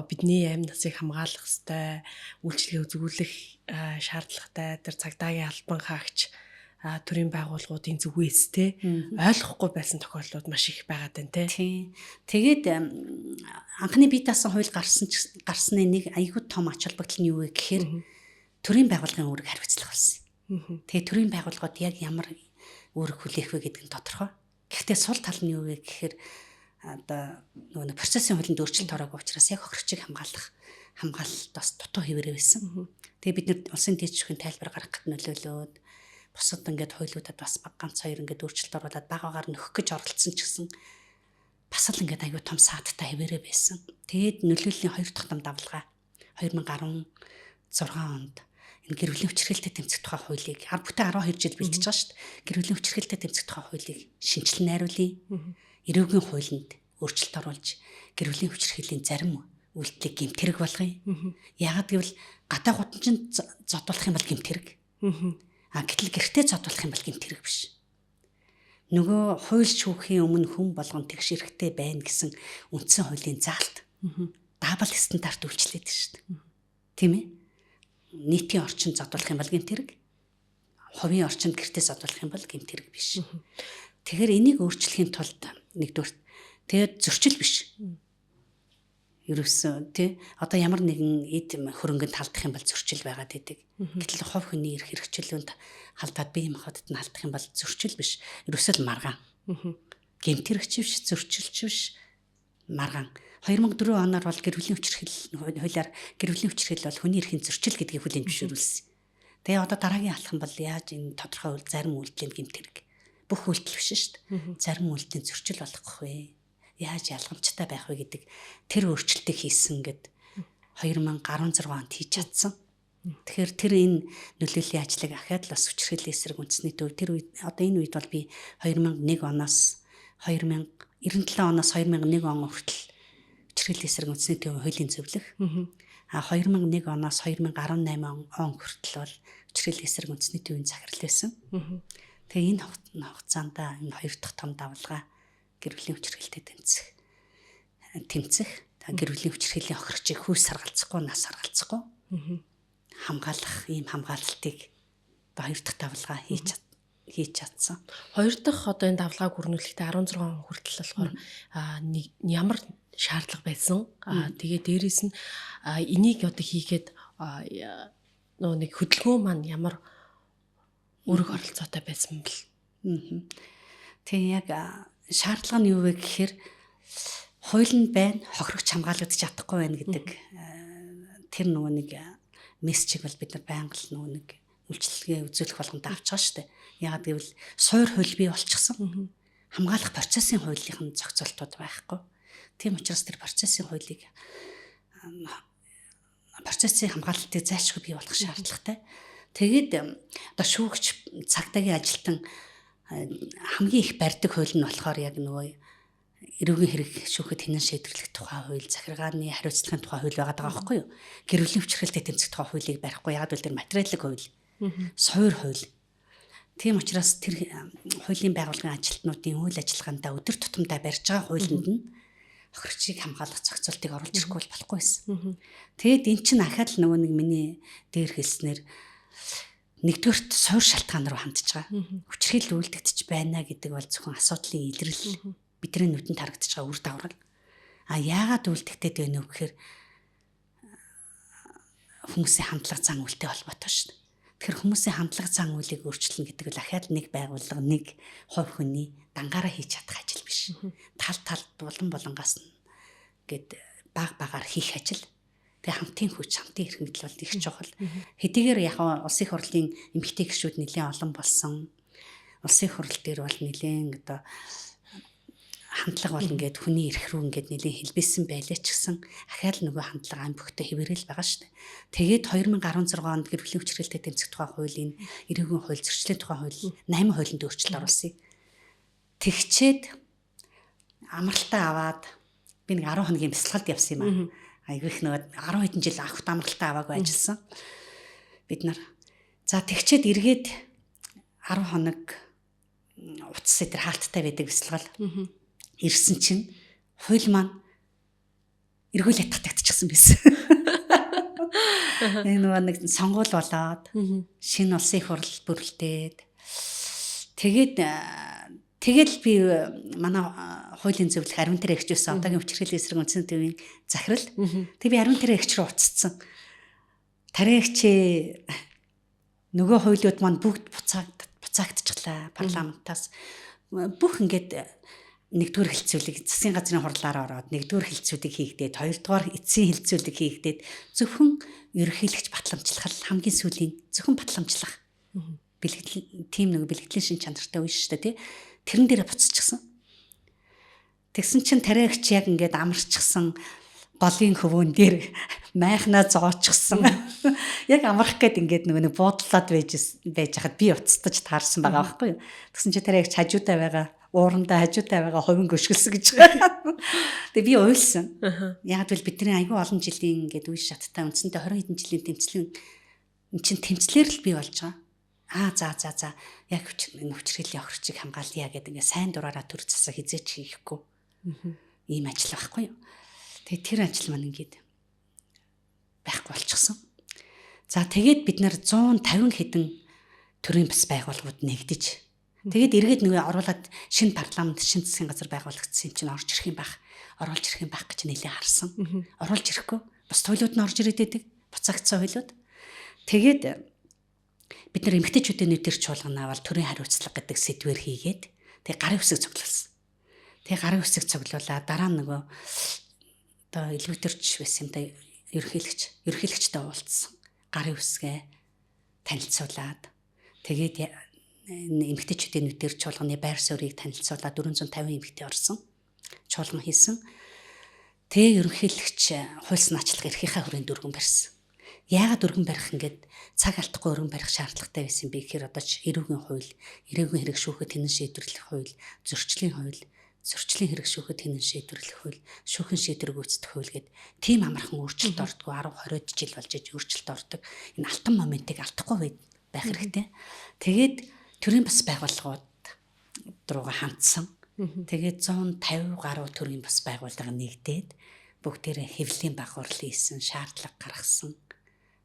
бидний амь насыг хамгаалах ёстой, үйлчлэгээ үзүүлэх шаардлагатай, тэр цагдаагийн албан хаагч төрийн байгууллагуудын зүгээс те ойлгохгүй байсан тохиолдлууд маш их байгаад байна те. Тэгээд анхны бие даасан хууль гарсны нэг аягүй том ач холбогдол нь юу вэ гэхээр төрийн байгууллагын үүрэг хариуцлага болсон. Тэгээд төрийн байгууллагууд яг ямар үүрэг хүлээх вэ гэдэг нь тодорхой. Гэхдээ сул тал нь юу вэ гэхээр одоо нөгөө процессын хуулинд өөрчлөлт ороогүй учраас яг хохирчийг хамгаалалт бас дутуу хэвээрээ байсан. Тэгээд бид нэр улсын дэд шүүхийн тайлбар гаргах гэд нөлөөлөөд бусад ингээд хуулиудад бас ганц хоёр ингээд өөрчлөлт оруулаад багаагаар нөхөх гэж оролцсон ч гэсэн бас л ингээд аюу том саадтай хэвээрээ байсан. Тэгээд нөлөөллийн 2 дахь том давлгаа 2016 онд энэ гэр бүлийн хүчирхээлтэй тэмцэх тухай хуулийг 10 бүтэн 12 жил бэлтэж байгаа шүү дээ. Гэр бүлийн хүчирхээлтэй тэмцэх тухай хуулийг шинжилэн найруулъя. Эрүүгийн хуулинд өөрчлөлт оруулж гэр бүлийн хүчирхээлийн зарим үйлдэлийг гэмтэрэг болгоё. Яагаад гэвэл гадаа гутамжинд зодуулах юм бол гэмтэрэг. Гэтэл гэртээ зодуулах юм бол гэмтэрэг биш. Нөгөө хууль шүүхийн өмнө хүн болгон тэгш эрэхтэй байна гэсэн үндсэн хуулийн заалт даабал стандарт үйлчлээд байна шүү дээ. Тийм ээ? Нийтийн орчинд зодуулах юм бол гэмтэрэг. Хувийн орчинд гэртээ зодуулах юм бол гэмтэрэг биш. Тэгэхээр энийг өөрчлөхийн тулд нэгдүгээр тэгээд зөрчил биш. Ерөөсөө тий одоо ямар нэгэн эд хөрөнгөнд халдах юм бол зөрчил байгаад идэг. Гэтэл хувь хүний эрх хэрэгчлүүнд халдаад бие махбодод нь халдах юм бол зөрчил биш. Ерөөсөө л маргаан. Гэмтэрэгч биш, зөрчилч биш, маргаан. 2004 оноор бол гэр бүлийн хүчирхэл хуулиар гэр бүлийн хүчирхэл бол хүний эрхийн зөрчил гэдгийг хүлээн зөвшөөрүүлсэн. Тэгээ одоо дараагийн алхам бол яаж энэ тодорхой зарим үйлдэлийн гэмтэрэг бүх үйлдэл биш шүү дээ. Зарим үйлдэлийн зөрчил болгох вэ? Яаж ялгамжтай байх вэ гэдэг тэр өөрчлөлтийг хийсэн гэд 2016 онд хийж чадсан. Тэгэхээр тэр энэ нөлөөллийн ажлыг ахаад л бас хүчирхээлийн эсрэг үндэсний төв тэр үед одоо энэ үед бол би 2001 оноос 97 оноос 2001 он хүртэл хүчирхээлийн эсрэг үндэсний төв хуулийн зөвлөх. 2001 оноос 2018 он хүртэл бол хүчирхээлийн эсрэг үндэсний төвийн захирал байсан. Тэгээ энэ хугацаанд энэ 2 дахь том давлгаа гэр бүлийн хүчирхээлтэй тэмцэх гэр бүлийн хүчирхээлийн хохирчийг хүйс саргалцахгүй нас саргалцахгүй хамгаалах ийм хамгаалалтыг одоо 2 дахь давлгаа хийж чадсан. 2 дахь одоо энэ давлгааг хүрнүүлэхдээ 16 он хүртэл болохоор ямар шаардлага байсан. Тэгээ дээрэс нь энийг одоо хийгээд нэг хөдөлгөөн маань ямар үүрэг оролцоотой байсан бэл. Тэгээ яг шаардлага нь юу вэ гэхээр хуулинд байна, хохирогч хамгаалагдаж чадахгүй байна гэдэг тэр нөгөө нэг мессежийг бол бид нар байнга л нөгөө нэг үйлчлэгээ үзүүлэх болгонд авч байгаа шүү дээ. Яагаад гэвэл суур хууль бий болчихсон. Хамгаалах процессын хуулийн зохицуултууд байхгүй. Тийм учраас тэр процессын хуулийг процессын хамгаалалтыг зайлшгүй бий болгох шаардлагатай. Тэгээд одоо шүүгч цагдаагийн ажилтан хамгийн их барьдаг хууль нь болохоор яг нөгөө эрүүгийн хэрэг шүүхэд хянан шийдвэрлэх тухай хууль, захиргааны хариуцлагын тухай хууль байгаа даа байхгүй юу? Гэр бүлийн хүчирхээлтэй тэмцэх тухай хуулийг барихгүй ягаад гэвэл тэр материалын хууль, суур хууль. Тийм учраас тэр хуулийн байгууллагын ажилтнуудын үйл ажиллагаандаа өдөр тутамдаа барьж байгаа хуулинд нь хохирчийг хамгаалах зохицуултыг оруулж ирэхгүй болохгүй байсан. Тэгэд эн чинь ахаад л нөгөө нэг миний дээр хэлснээр нэгдүгээрт суур шалтгаан руу хандж байгаа. Хүчирхийлэл үйлдэгдэж байна гэдэг бол зөвхөн асуудлын илрэл бидний нүдэнд харагдаж байгаа үр дагавар. Яагаад үйлдэгдээд байна вэ гэхээр хүмүүсийн хандлага зан үйлтэй холбоотой шүү дээ. Тэгэхээр хүмүүсийн хандлага зан үйлийг өөрчилнө гэдэг бол ахаад нэг байгууллага, нэг хувь хүний дангаараа хийж чадах ажил биш. Тал талд булангаас нь гээд баг багаар хийх ажил. Тэгээ хамтын хүч, хамтын эрх мэдэл бол их чухал. Хэдийгээр яг улсын их хурлын эмэгтэй гишүүд нэлээд олон болсон. Улсын их хурл дээр бол нэлээд одоо хандлага бол ингээд хүний эрх рүү ингээд нэлээд хэлбэсэн байлаа ч гэсэн ахаал нөгөө хандлага ам бүхтэй хэвээрэл байгаа шүү дээ. Тэгээд 2016 онд гэр бүлийн хүчирхээлтэй тэмцэх тухай хуулийн эрүүгийн хууль, зөрчлийн тухай хууль 8 хуулинд өөрчлөлт оруулсан. Тэгчээд амралтаа аваад би нэг 10 хоногийн бясалгалд явсан юм аа. Айгүй их нөгөө 10 хэдэн жил авахт амралтаа аваагүй ажилласан. Бид нар за тэгчээд эргээд 10 хоног утас дээр хаалттай байдаг бясалгал. Ирсэн чинь хууль маань эргүүлээд татагдчихсан байсан. Энэ нэг сонгуул болоод шинэ улсын их хурл бүрэлдээд тэгэл би манай хуулийн зөвлөх Ариун Тэрэ эгч байсан одоогийн хүчирхээлийн эсрэг үндсэн төвийн захирал. Тэг би Ариун Тэрэ эгч рүү уццсан. Тэрэ эгч нөгөө хуулиуд маань бүгд буцаагдчихлаа парламентаас. Бүх ингээд нэгдүгээр хилцүүлэг засгийн газрын хурлаар ороод нэгдүгээр хилцүүлэг хийгдээд хоёрдугаар эцсийн хилцүүлэг хийгдээд зөвхөн ерөнхийлөгч батламжлах хамгийн сүүлийн зөвхөн батламжлах бэлтгэл тим нэг бэлтгэлийн шин чанартай үе шүү дээ тий. Тэрэн дээрээ буцчихсан. Тэгсэн чинь тариагч яг ингээд амарчсан голын хөвөн дээр майхнаа зоочихсан. Яг амрах гээд ингээд нэг буудлаад байж хахад би уцтаж таарсан байгаа байхгүй юу. Тэгсэн чинь тариагч хажуудаа байгаа уурандаа хажуутай байгаа хувин гөшгөлсөн гэж байгаа. Тэгээ би уйлсан. Яг л бидний айгүй олон жилийн ингээд үе шаттай үндсэндээ 20 хэдэн жилийн тэмцлэн эн чин тэмцлэр л бий болж байгаа. За яг хүчирхээлийн охирчийг хамгаалъя гэдэг ингээд сайн дураараа төр засаа хизээч хийхгүй. Ийм ажил байхгүй юу. Тэгээ тэр ажил маань ингээд байхгүй болчихсон. За тэгээд бид нар 150 хэдэн төрлийн бас байгууллагууд нэгдэж тэгээд эргээд нөгөө оруулаад шинэ парламент, шинэ засгийн газар байгуулагдсан юм чинь орж ирэх юм байх. Оруулж ирэх юм байх гэж нэлээд харсан. Оруулж ирэхгүй. Бас туйлууд нь орж ирээд байдаг. Буцаагдсан хуйлууд. Тэгээд бид нар эмэгтэйчүүдийн нүүдэр чуулганаа бол төрийн хариуцлага гэдэг сэдвээр хийгээд тэгээд гарын үсэг цуглуулсан. Тэгээд гарын үсэг цуглуулаад дараа нөгөө одоо илүүтэрч байсан юм да ерөнхийлөгчтэй уулзсан. Гарын үсгээ танилцуулаад тэгээд эмэгтэйчүүдийн нүүдэр чуулганы байр суурийг танилцуулаад 450 эмэгтэй орсон. Чуулган хийсэн. Тэгээ ерөнхийлөгч хууль санаачлах эрхийнхаа хүрээнд өргөн барьсан. Яагаад өргөн барих ингээд цаг алдахгүй өргөн барих шаардлагатай байсан бэ гэхээр одоо ч эрүүгийн хууль, эрүүгийн хэрэг шүүхэд тэнэн шийдвэрлэх хууль, зөрчлийн хууль, зөрчлийн хэрэг шүүхэд тэнэн шийдвэрлэх хууль, шүүхэн шийдвэр гүйцэтгэх хууль гэдэг тийм амархан өөрчлөлт ордгоо 10 20 жил болж иж өөрчлөлт ордог. Энэ алтан моментыг алдахгүй байх хэрэгтэй. Тэгээд төрийн бас байгууллагууд руугаа хандсан. Тэгээд 150 гаруй төрийн бас байгууллага нэгдээд бүгдээрээ хэвлэлийн багварлал хийсэн, шаардлага гаргасан.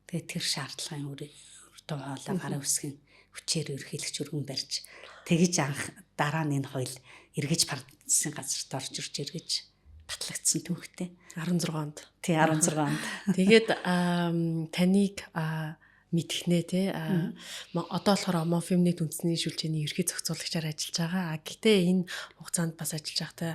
Тэгээд тэр шаардлагын өртөө хоолой гарын үсгийн хүчээр ерхийлэгч өргөн барьж тэгэж анх дараа нь энэ хууль эргэж парламентын газарт орж ирж эргэж батлагдсан түүхтэй 16 онд. Тий 16 онд. Тэгээд таныг мэдхнээ тий одоо болохоор Монфемний үндэсний шүлжээний ерхий зохицуулагчаар ажиллаж байгаа. Гэтэ энэ хугацаанд бас ажиллаж байхдаа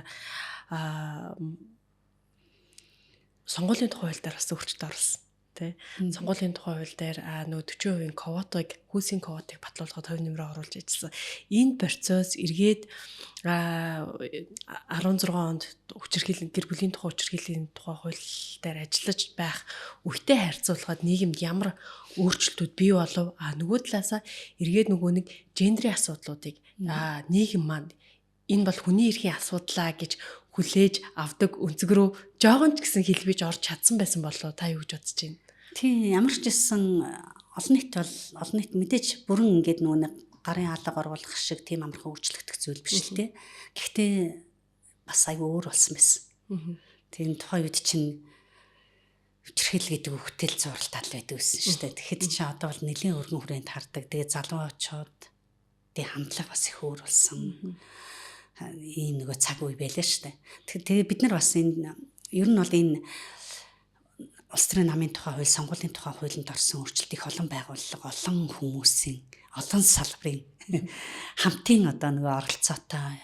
сонгуулийн тухай хууль дээр бас өөрчлөлт оруулсан тий. Сонгуулийн тухай хууль дээр нөө 40% квотыг хүйсийн квотыг батлуулахад хувь нэмрээ оруулж ажилласан. Энэ процесс эргээд 16 онд хүчирхийлэл гэр бүлийн тухай хүчирхийллийн тухай хууль дээр ажиллаж байх үетэй харьцуулахад нийгэмд ямар өөрчлөлтүүд бий болов нөгөө талаасаа эргээд нөгөө нэг гендрийн асуудлуудыг нийгэм маань энэ бол хүний эрхийн асуудлаа гэж хүлээж авдаг өнцөг рүү жоохон ч гэсэн хэлбэж орж чадсан байсан болоо та юу гэж бодож байна? Тийм ямар ч гэсэн олон нийт мэдээж бүрэн ингээд нөгөө нэг гарын алга оруулах шиг тийм амархан өөрчлөгдөх зүйл биш л те. Гэхдээ бас аюу өөр болсон байсан. Тийм тухайн үед чинь хүчирхийлэл гэдэг үгтэл зуралт тал байдаг гэсэн шүү дээ. Тэгэхэд чи одоо бол нэлийн өргөн хүрээнд хардаг. Тэгээ залуу очоод тий хандлага бас их өөр болсон. Ийм нөгөө цаг үе байлаа шүү дээ. Тэгээ бид нар бас энэ ер нь бол энэ улс төрийн намын тухай хууль, сонгуулийн тухай хуулинд орсон өөрчлөлт их олон байгууллага, олон хүмүүсийн, олон салбарын хамтын одоо нөгөө оролцоотой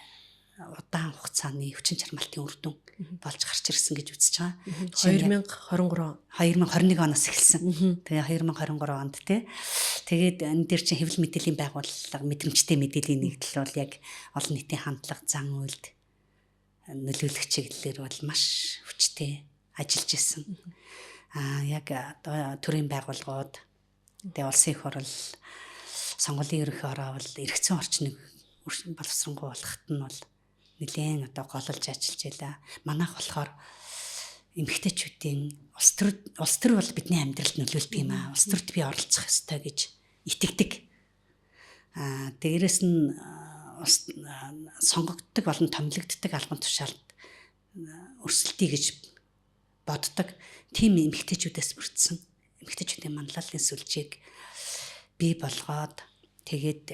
удаан хугацааны хүчин чармаалтын үр дүн болж гарч ирсэн гэж үзэж байгаа. 2021 оноос эхэлсэн. Тэгээ 2023 онд тэгээд энэ дээр чинь хэвлэл мэдээллийн байгууллага мэдрэмжтэй мэдээллийн нэгдэл бол яг олон нийтийн хандлага, зан үйлд нөлөөлөх чиглэлээр бол маш хүчтэй ажиллаж исэн. Яг одоо төрийн байгууллагууд тэгээ улсын их хурл сонгуулийн ерөнхий ороо бол эргэцэн орчныг боловсронгуй болгоход нь бол нэлээд одоо гололж ажиллаж байлаа. Манайх болохоор эмэгтэйчүүдийн улс төр бол бидний амьдралд нөлөөлдөг юм аа. Улс төрд би оролцох ёстой гэж итгэдэг. Дээрээс нь сонгогддог болон томилогддог албан тушаалд өрсөлдөе гэж боддог. Тим эмэгтэйчүүдээс бүрдсэн эмэгтэйчүүдийн манлайлалын сүлжээг бий болгоод тэгээд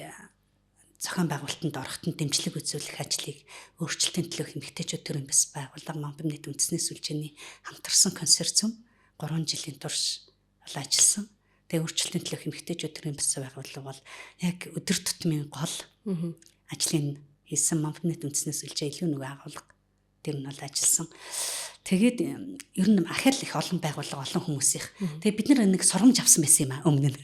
зохион байгуулалтанд орохтод дэмжлэг үзүүлэх ажлыг өөрчлөлтийн төлөөх эмэгтэйчүүд төрийн бас байгууллага Монбим нийт үндэсний сүлжээний хамтарсан консорциум 3 жилийн турш бол ажилласан. Тэгээ өөрчлөлтийн төлөөх эмэгтэйчүүд төрийн бас байгууллага бол яг өдөр тутмын гол ажлыг хийсэн Монбим нийт үндэсний сүлжээ илүү нэг агуулга тэр нь бол ажилласан. Тэгээд ер нь ахаал их олон байгууллага олон хүмүүсийн. Тэгээд бид нэг сургамж авсан байсан юм аа өмнө нь.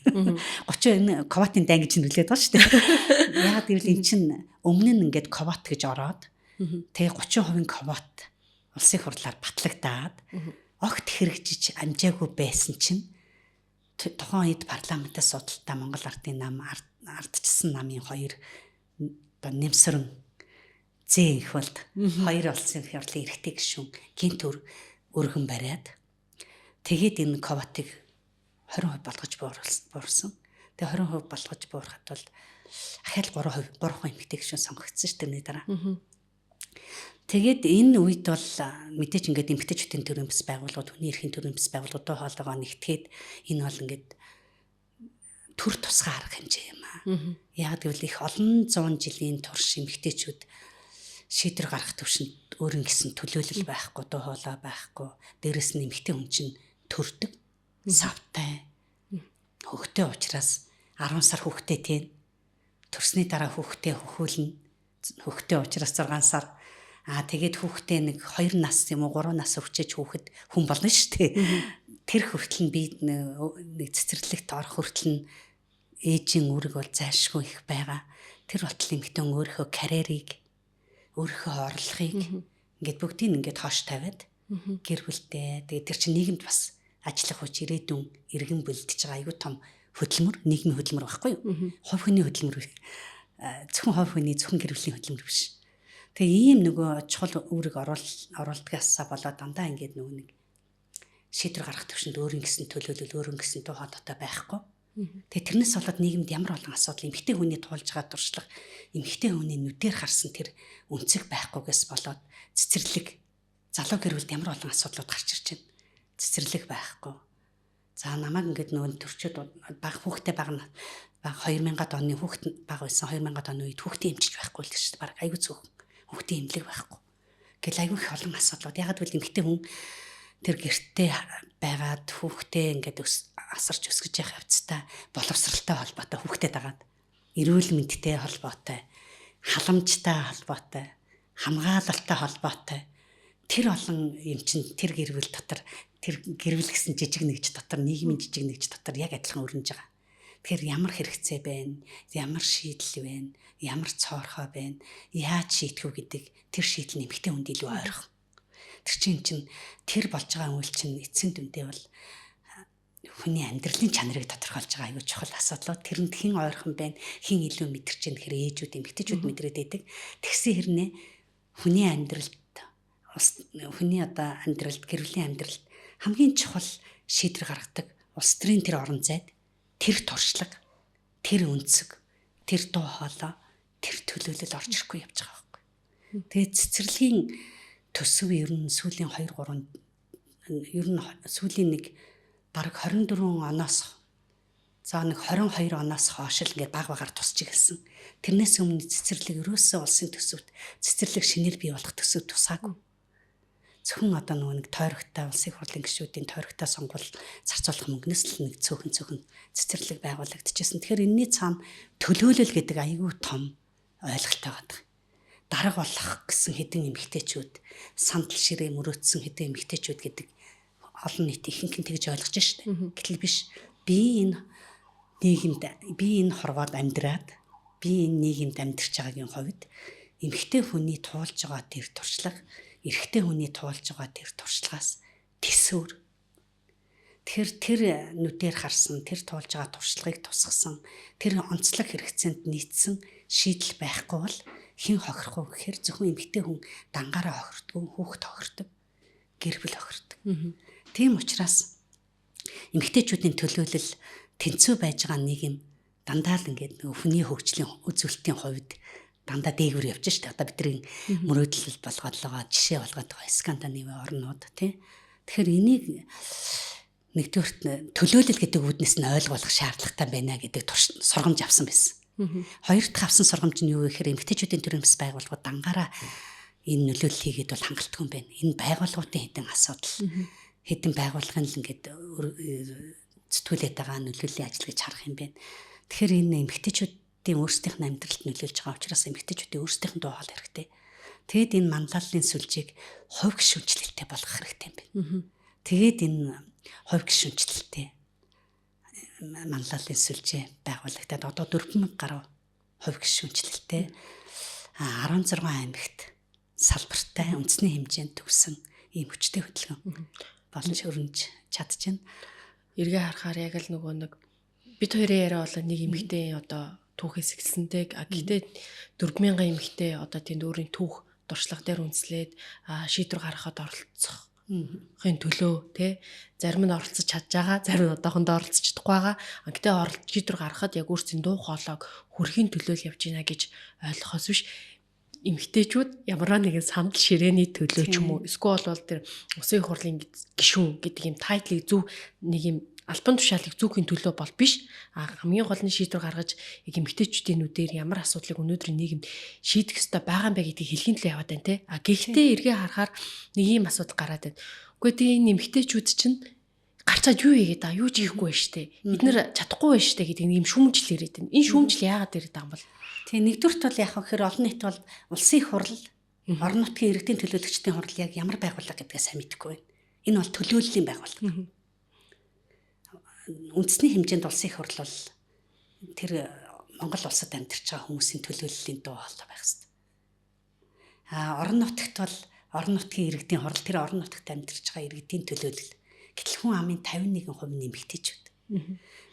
30 энэ коватын дан гэж нөлөөд байгаа шүү дээ. Яг гэвэл эн чинь өмнө нь ингээд коват гэж ороод тэгээд 30% коват улсын хурлаар батлагдаад огт хэрэгжиж амжаагүй байсан чинь тухайн үед парламентаас судалтай Монгол Ардын нам ардчсан намын 2 одоо нэмсрэн зээ их болд 2 улсын их хурлын эрхтэй гишүүн гинт өргөн бариад тэгээд энэ коватыг 20% болгож буурсан. Тэгээ 20% болгож буурахад бол ахаал 3% эмэгтэй гишүүн сонгогдсон шүү дээ дараа. Тэгээд энэ үед бол мэдээж ингээд эмэгтэйчүүдийн төрийн бас байгууллагууд, хүний эрхийн төрийн бас байгууллагуудаа хоолойгоо нэгтгээд энэ бол ингээд төр тусгай арга хэмжээ юм аа. Яг гэвэл их олон зуун жилийн турш эмэгтэйчүүд шийдвэр гаргах төвшөнд өөрийн гэсэн төлөөлөл байхгүй, дуу хоолой байхгүй. Дээрэс нь эмэгтэй хүн чинь төрдөг, савтай, хөхтэй учраас 10 сар хөхтэй тийм. Төрсний дараа хөхтэй хөхөөлнө. Хөхтэй учраас 6 сар. Тэгээд хөхтэй нэг 2 нас юм уу 3 нас өвчөж хүүхэд хүн болно шүү дээ. Тэр хүртэл нь би нэг цэцэрлэгт орох хүртэл нь ээжийн үүрэг бол зайлшгүй их байгаа. Тэр болтол эмэгтэй өөрийнхөө карьерийг өөрийнхөө орлогыг ингээд бүгдийг ингээд хоош тавиад гэр бүлтэй тэгээд тэр чинь нийгэмд бас ажиллах хүч ирээдүйн иргэн бэлдэж байгаа айгүй том хөдөлмөр, нийгмийн хөдөлмөр байхгүй юу? Хувь хүний хөдөлмөр зөвхөн хувь хүний зөвхөн гэр бүлийн хөдөлмөр биш. Тэгээ ийм нөгөө чухал үүрэг оруулдгаасаа болоод дандаа ингээд нөгөө нэг шийдвэр гаргах төвшөнд өөрийн гэсэн төлөөлөл, өөрийн гэсэн дуу хоолойтой байхгүй. Тэгээ тэрнээс болоод нийгэмд ямар олон асуудал эмэгтэй хүний туулж байгаа туршлага эмэгтэй хүний нүдээр харсан тэр үнцэг байхгүйгээс болоод цэцэрлэг залуу гэр бүлд ямар олон асуудлууд гарч ирж байна. Цэцэрлэг байхгүй. За намайг ингээд нөгөө төрчүүд баг хүүхдээ баг 2000-ад оны хүүхд баг байсан 2000-ад оны үед хүүхдээ эмчиж байхгүй л шүү дээ. Баг аюу цөөх хүүхдээ эмнэлэг байхгүй. Гэл аюу их олон асуудлууд. Ягаад гэвэл эмэгтэй хүн тэр гэртээ байгаад хүүхдээ ингээд асарч өсгөж явах явцтай боловсралтай холбоотой хүүхдэд дагаад эрүүл мэндтэй холбоотой халамжтай холбоотой хамгаалалтай холбоотой тэр олон юм чинь тэр гэр бүл дотор тэр гэр бүл гэсэн жижиг нэгж дотор нийгмийн жижиг нэгж дотор яг адилхан өрнөж байгаа. Тэгэхээр ямар хэрэгцээ байна, ямар шийдэл байна, ямар цоорхой байна, яаж шийдэх вэ гэдэг тэр шийдэл нэмэгтэй хүнд илүү ойрхон. Тэр чинь тэр болж байгаа үйл чинь эцсийн дүндээ бол хүний амьдралын чанарыг тодорхойлж байгаа аюул чухал асуудлууд. Тэрэнд хэн ойрхон байна, хэн илүү мэдэрч байна гэхээр ээжүүд, эмэгтэйчүүд мэдрээд байдаг. Тэгсэн хэрнээ хүний амьдралд хүний одоо амьдралд, гэр бүлийн амьдралд хамгийн чухал шийдвэр гаргадаг улс төрийн тэр орон зайд, тэр туршлага, тэр үнцэг, тэр дуу хоолой, тэр төлөөлөл орж ирэхгүй явж байгаа байхгүй. Тэгээд цэцэрлэгийн төсөв ер нь сүүлийн 2-3 ер нь сүүлийн нэг бараг 24 оноос за нэг 22 оноос хойш л ингээд баг багаар тусч ирсэн. Тэрнээс өмнө цэцэрлэг ерөөсөө улсын төсөвт цэцэрлэг шинээр бий болох төсөв тусаагүй. Зөвхөн одоо нэг тойрогтой улсын хурлын гишүүдийн тойрогтой сонгуул зарцуулах мөнгнөөс л нэг цөөхөн цэцэрлэг байгуулагдчихсэн. Тэгэхээр энэний цаана төлөөлөл гэдэг аюул том ойлголттой байдаг. дарга болох гэсэн хэдэн эмэгтэйчүүд, сандал ширээ мөрөөдсөн хэдэн эмэгтэйчүүд гэдэг олон нийт ихэнх нь тэгж ойлгож штэ. Гэтэл биш. Би энэ нийгэмд, би энэ хорвоод амьдраад, би энэ нийгэмд амьдарч байгаагийн хувьд эмэгтэй хүний туулж байгаа тэр туршлага, эрэгтэй хүний туулж байгаа тэр туршлагаас тэсвэр. Тэр нүдээр харсан, тэр туулж байгаа туршлагыг тусгасан, тэр онцлог хэрэгцээнд нийцсэн шийдэл байхгүй бол хэн хохирох вэ гэхээр зөвхөн эмэгтэй хүн дангаараа хохирдгүй, хүүхэд хохирдог, гэр бүл хохирдог. Тийм учраас эмэгтэйчүүдийн төлөөлөл тэнцүү байж байгаа нийгэм дандаа л ингээд хүний хөгжлийн үзүүлэлтийн хувьд дандаа дээгүүр явж штэ. Одоо бидний мөрөөдөл болгоод байгаа жишээ болгоод байгаа Скандинавын орнууд тий. Тэгэхээр энийг нэгдүгürt төлөөлөл гэдэг үүднээс нь ойлгох шаардлагатай байна гэдэг сургамж авсан байсан. Хоёр дахь авсан сургамж нь юу вэ гэхээр эмэгтэйчүүдийн төрийн бас байгууллагууд дангаараа энэ нөлөөлөл хийгээд бол хангалтгүй юм байна. Энэ байгууллагуудын хэдэн асуудал, хэдэн байгууллагын л ингээд зэтгүүлээд байгаа нөлөөллийн ажил гэж харах юм байна. Тэгэхээр энэ эмэгтэйчүүдийн өөрсдийнх нь амьдралд нөлөөлж байгаа учраас эмэгтэйчүүдийн өөрсдийнх нь дуу хоол хэрэгтэй. Тэгэд энэ манлайллын сүлжээг хувь гишүүнчлэлтэй болгох хэрэгтэй юм байна. Тэгээд энэ хувь гишүүнчлэлтэй манлайллын сүлжээ байгуулагдаад одоо 4000 гаруй хувь гишүүнчлэлтэй 16 аймагт салбартай үндэсний хэмжээнд төгсөн ийм хүчтэй хөдөлгөөн болж өрнөж чадчихна. Эргээ харахаар яг л нөгөө нэг бид хоёрын яриа бол нэг эмэгтэй одоо түүхээс эхэлсэнтэй. Гэхдээ 4000 эмэгтэй одоо тэнд өөрийн түүх дуршлага дээр үндэслээд шийдвэр гаргахад оролцох хин төлөө тий зарим нь оролцож чадж байгаа, зарим нь одоохондоо оролцож чадахгүй байгаа. Гэхдээ оролцож шийдвэр гаргахад яг өөрсдийн дуу хоолойг хүрхийн төлөө л явж гинэ гэж ойлгохоос биш эмэгтэйчүүд ямар нэгэн сандал ширээний төлөө ч юм уу эсвэл бол тэр Усын их хурлын гишүүн гэдэг юм тайтлыг зөв нэг юм албан тушаалыг зүүхийн төлөө бол биш. Хамгийн гол нь шийдвэр гаргаж яг эмэгтэйчүүдийн нүдээр ямар асуудлыг өнөөдрийн нийгэмд шийдэх ёстой байгаа юм бэ гэдгийг хэлхийн төлөө яваад байна те. Гэхдээ эргээ харахаар нэг юм асуудал гараад байна. Үгүй тийм эмэгтэйчүүд чинь гарцаад юу хийгээд байгаа юу ч хийхгүй байна штэ. Бид нэр чадахгүй байна штэ гэдэг нэг юм шүүмжил ирээд байна. Энэ шүүмжил яагаад ирээд байгаа юм бол? Тэгээ нэгдүгürt бол яг гэхээр олон нийт бол улсын их хурл, орон нутгийн иргэдийн төлөөлөгчдийн хурл яг ямар байгууллага гэдгээ сайн мэдэхгүй байна. Энэ бол төлөөллийн байгууллага. Үндэсний хэмжээнд улсын их хурл бол тэр Монгол улсад амьдарч байгаа хүмүүсийн төлөөллийн дуу хоолой байх хэрэгтэй. Орон нутагт бол орон нутгийн иргэдийн хурл тэр орон нутагт амьдарч байгаа иргэдийн төлөөлөл. Гэтэл хүн амын 51% нь эмэгтэйчүүд.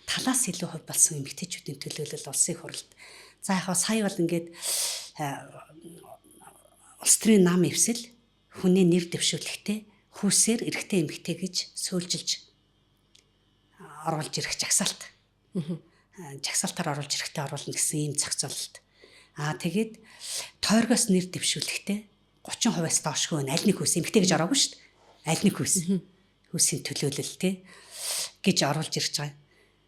Талаас илүү хувь болсон эмэгтэйчүүдийн төлөөлөл улсын их хурлд. За яг сая бол ингээд улс төрийн нам эвсэл хүний нэр дэвшүүлэхдээ хүүсээр эрэгтэй эмэгтэй гэж сөүлжилж оруулж ирэх жагсаалт. Жагсаалтаар оруулж ирэхдээ оруулна гэсэн ийм зохицуулалт. Тэгээд тойргоос нэр дэвшүүлэхдээ 30%-аас доошгүй аль нэг хүүс эмэгтэй гэж ороогүй шүү дээ. Аль нэг хүүсийн төлөөлөл тий гэж оруулж ирж байгаа.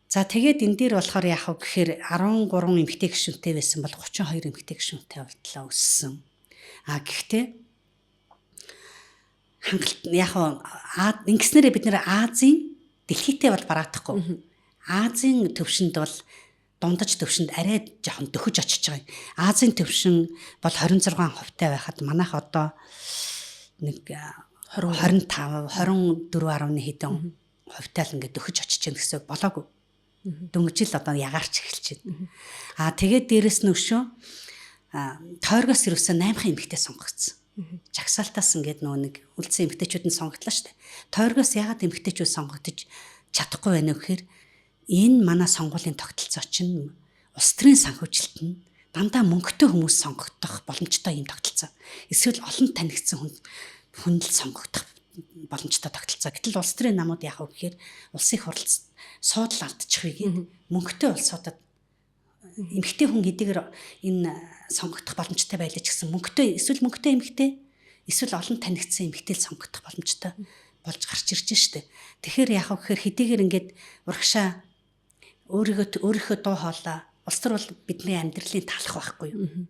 За тэгээд энэ дээр болохоор яах вэ гэхээр 13 эмэгтэй гишүүнтэй байсан бол 32 эмэгтэй гишүүнтэй болтлоо өссөн. Гэхдээ хангалт яг ингэснээрээ бид нэр Азийн дэлхийдээ бол бараадахгүй. Азийн төвшөнд бол дундаж төвшөнд арай жоохон дөхөж очиж байгаа юм. Азийн төвшин бол 26% байхад манайх одоо нэг 25 24.1 хэдэн хувьтай л ингээд дөхөж очиж байгаа гэсэн болоогүй. Дөнгөж л одоо ягаарч эхэлж байна. Тэгээд дээрэс нь өшөө тойргоос ирсэн 8 эмэгтэй сонгогдсон. Жагсаалтаас ингээд нөгөө нэг үлдсэн эмэгтэйчүүд нь сонгогдлоо шүү дээ. Тойргоос ягаад эмэгтэйчүүд сонгогдож чадахгүй байна вэ гэхээр энэ манай сонгуулийн тогтолцоо чинь улс төрийн санхүүжилт нь дандаа мөнгөтэй хүмүүс сонгогдох боломжтой юм тогтолцоо. Эсвэл олон танигдсан хүн л сонгогдох боломжтой тогтолцоо. Гэтэл улс төрийн намууд яах вэ гэхээр улсын их хурлд суудл алдчихвыг мөнгөтэй улсуудад эмэгтэй хүн гэдгээр энэ сонгогдох боломжтой байлаа ч гэсэн мөнгөтэй эсвэл мөнгөтэй эмэгтэй эсвэл олон танигдсан эмэгтэй л сонгогдох боломжтой болж гарч ирж штэ. Тэгэхээр яах вэ гэхээр хэдийгээр ингээд урагшаа өөрийнхөө дуу хоолой улс төр бол бидний амьдралын талах байхгүй юу?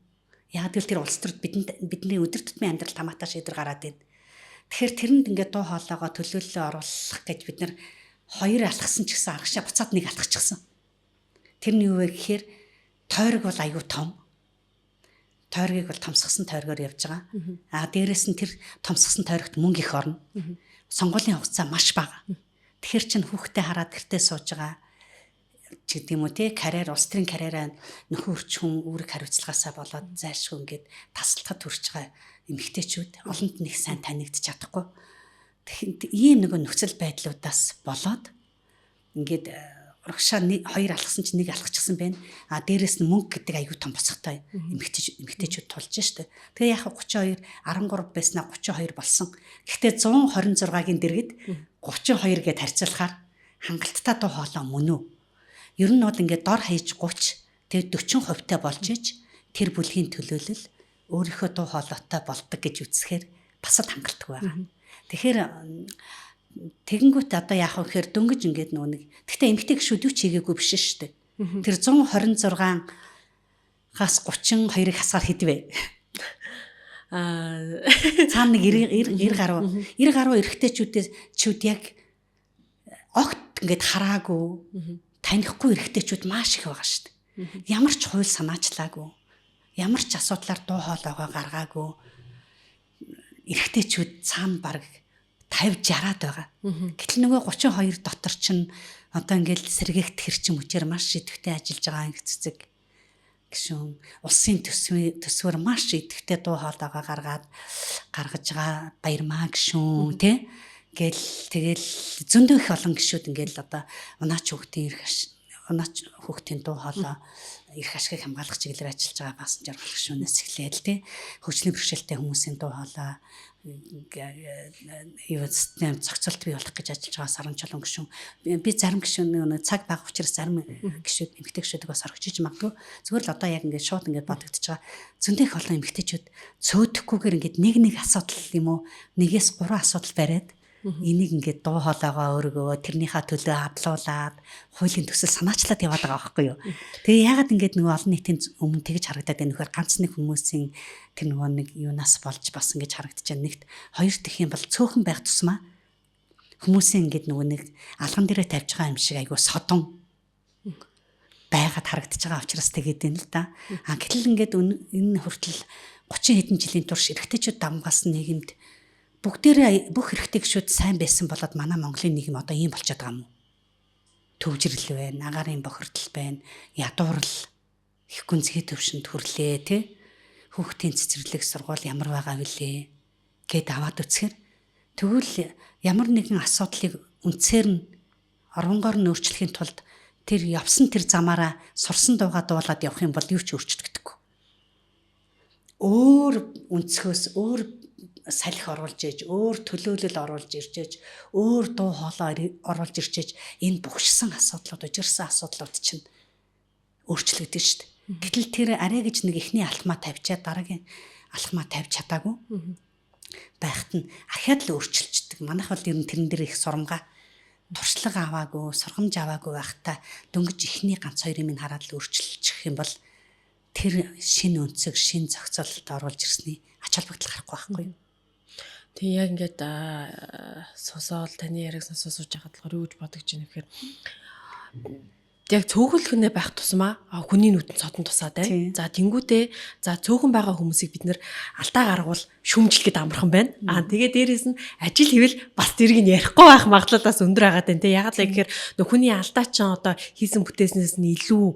Яг л тэр улс төрд бидний өдөр тутмын амьдрал тамаатай шийдвэр гараад байна. Тэгэхээр тэрэнд ингээд дуу хоолойгоо төлөөлөлөө оруулах гэж бид нар хоёр алхсан ч гэсэн аргашаа буцаад нэг алхачихсан. Тэр нь юу вэ гэхээр тойрог бол аюу том. тойргийг бол томсгосон тойргоор явж байгаа. Дээрээс нь тэр томсгосон тойрогт мөнгө их орно. Сонгуулийн хугацаа маш бага. Тэгэхэр чин хүүхдээ хараад гэртээ сууж байгаа ч гэдэг юм уу тий карьер улс төрийн карьераа нөхөн өрчхөн үүрэг хариуцлагаасаа болоод зайлшгүй ингээд тасалдахад хүрч байгаа эмэгтэйчүүд олонд нэг сайн танигдчих чадахгүй. Тэгэхээр ийм нэг нөхцөл байдлуудаас болоод ингээд урагшаа хоёр алхсан чинь нэг алхчихсан байна. Дээрээс нь мөнгө гэдэг аюу тум босготой эмэгтэйчүүд тулж штэ. Тэгээ яг 32 13 байснаа 32 болсон. Гэхдээ 126-гийн дэргэд 32 гэд харьцуулахаар хангалттай дуу хоолой мөн үү? Ер нь бол ингээд дор хаяж 30 тэгээ 40% таа болж иж тэр бүлгийн төлөөлөл өөрийнхөө дуу хоолойтой болдог гэж үзэхээр бас л хангалттай байгаа. Тэгэхээр тэгэнгүүт одоо яах вэ гэхээр дөнгөж ингээд нэг гэхдээ эмэгтэй гişүүд юу ч хийгээгүй биш шүү дээ. Тэр 126-аас 32-ыг хасгаар хэдвэ? Цаана нэг 90 гаруй эрэгтэйчүүд яг огт ингээд хараагүй танихгүй эрэгтэйчүүд маш их байгаа шүү дээ. Ямар ч хууль санаачлаагүй, ямар ч асуудлаар дуу хоолойгоо гаргаагүй эрэгтэйчүүд цаана баг 50-60-аад байгаа. Гэтэл нөгөө 32 дотор чинь одоо ингээд сэргээгт хэрчим хүчээр маш идэвхтэй ажиллаж байгаа анги цэцэг гişүн улсын төсвөр маш идэвхтэй дуу хоолойгоо гаргаж байгаа баярмаа гişүн тий тэгэл зөндөө их олон гişүүд ингээд одоо унаач хүүхдийн дуу хоолой их ашиг хамгаалах чиглэлээр ажиллаж байгаа баасан жаргал гişүүнээс эхлээл тий хөгжлийн бэрхшээлтэй хүмүүсийн дуу хоолой юу зохицолт бий болох гэж ажиллаж байгаа саран чулуун гişүүн би зарим гişүүн нэг цаг бага учраас зарим гişүүд эмэгтэй гişүүдийг бас орхиж магадгүй зүгээр л одоо яг ингээд шууд ингээд бодогдож байгаа зөндөө их олон эмэгтэйчүүд цөөдөхгүйгээр ингээд нэг асуудал юм уу нэгээс 3 асуудал бариад энийг ингээд дуу хоолойгоо өргөө тэрнийхээ төлөө адлуулад хуулийн төсөл санаачлаад яваад байгаа байхгүй юу. Тэгээ яагаад ингээд нөгөө олон нийтийн өмнө тэгж харагдаад байна вэхээр ганц нэг хүмүүсийн тэр нөгөө нэг юунаас болж бас ингэж харагдаж байна. Нэгт хоёр дэх юм бол цөөхөн байх тусмаа хүмүүсийн ингээд нөгөө нэг алган дээрээ тавьж байгаа юм шиг айгуу содон байгаад харагдаж байгаа учраас тэгээд байна л да. Гэтэл ингээд энэ хүртэл 30 хэдэн жилийн турш эрэгтэйчүүд дамгаас нийгэмд бүгдээрээ бүх эрэгтэй гişүүд сайн байсан болоод манай Монголын нийгэм одоо ийм болчиход байгаа юм уу? Төвжирэл байна, агаарын бохирдол байна, ядуурл, их гүнзгий төвшөнд хүрлээ, тий? Хүүхдийн цэцэрлэг сургууль ямар байгаа вүлээ гэд аваад үцхээр тэгвэл ямар нэгэн асуудлыг үндсээр нь оронгоор нь өөрчлөхийн тулд тэр явсан тэр замаараа сурсан дуугаа дуулаад явах юм бол юу ч өөрчлөгдөхгүй. Өөр өнцгөөс өөр салхи оруулж ээж, өөр төлөөлөл оруулж ирж ээж, өөр дуу хоолой оруулж ирж ээж энэ бүгшсэн асуудлууд, өжирсэн асуудлууд чинь өөрчлөгдөж шít. Гэтэл тэр арай гэж нэг ихний алхмаа тавьчаад дараагийн алхмаа тавьж чадаагүй байхад нь ахаад л өөрчилждэг. Манайх бол ер нь тэрэн дээр их сурамгаа туршлага аваагүй, сургамж аваагүй байхдаа дөнгөж ихний ганц хоёр юм хараад л өөрчилчих юм бол тэр шинэ өнцөг, шинэ зохицолтод оруулж ирсний ач холбогдол гарахгүй байхгүй юу? Тэг яг ингээд сусаал таны яриг сонсож байхад болохоор юу гэж бодож байна гэхээр яг цөөхөлхөнөө байх тусмаа хүний нүдэн цодон тусаад байна. За тэнгуүтээ за цөөхөн байгаа хүмүүсийг бид нэр алдаа гаргавал шүмжлэхэд амархан байна. Тэгээ дээрээс нь ажил хийвэл бас тэрийг нь ярихгүй байх магадлалаас өндөр агаад байна. Яг л гэхээр хүний алдаа ч одоо хийсэн бүтээснээс нь илүү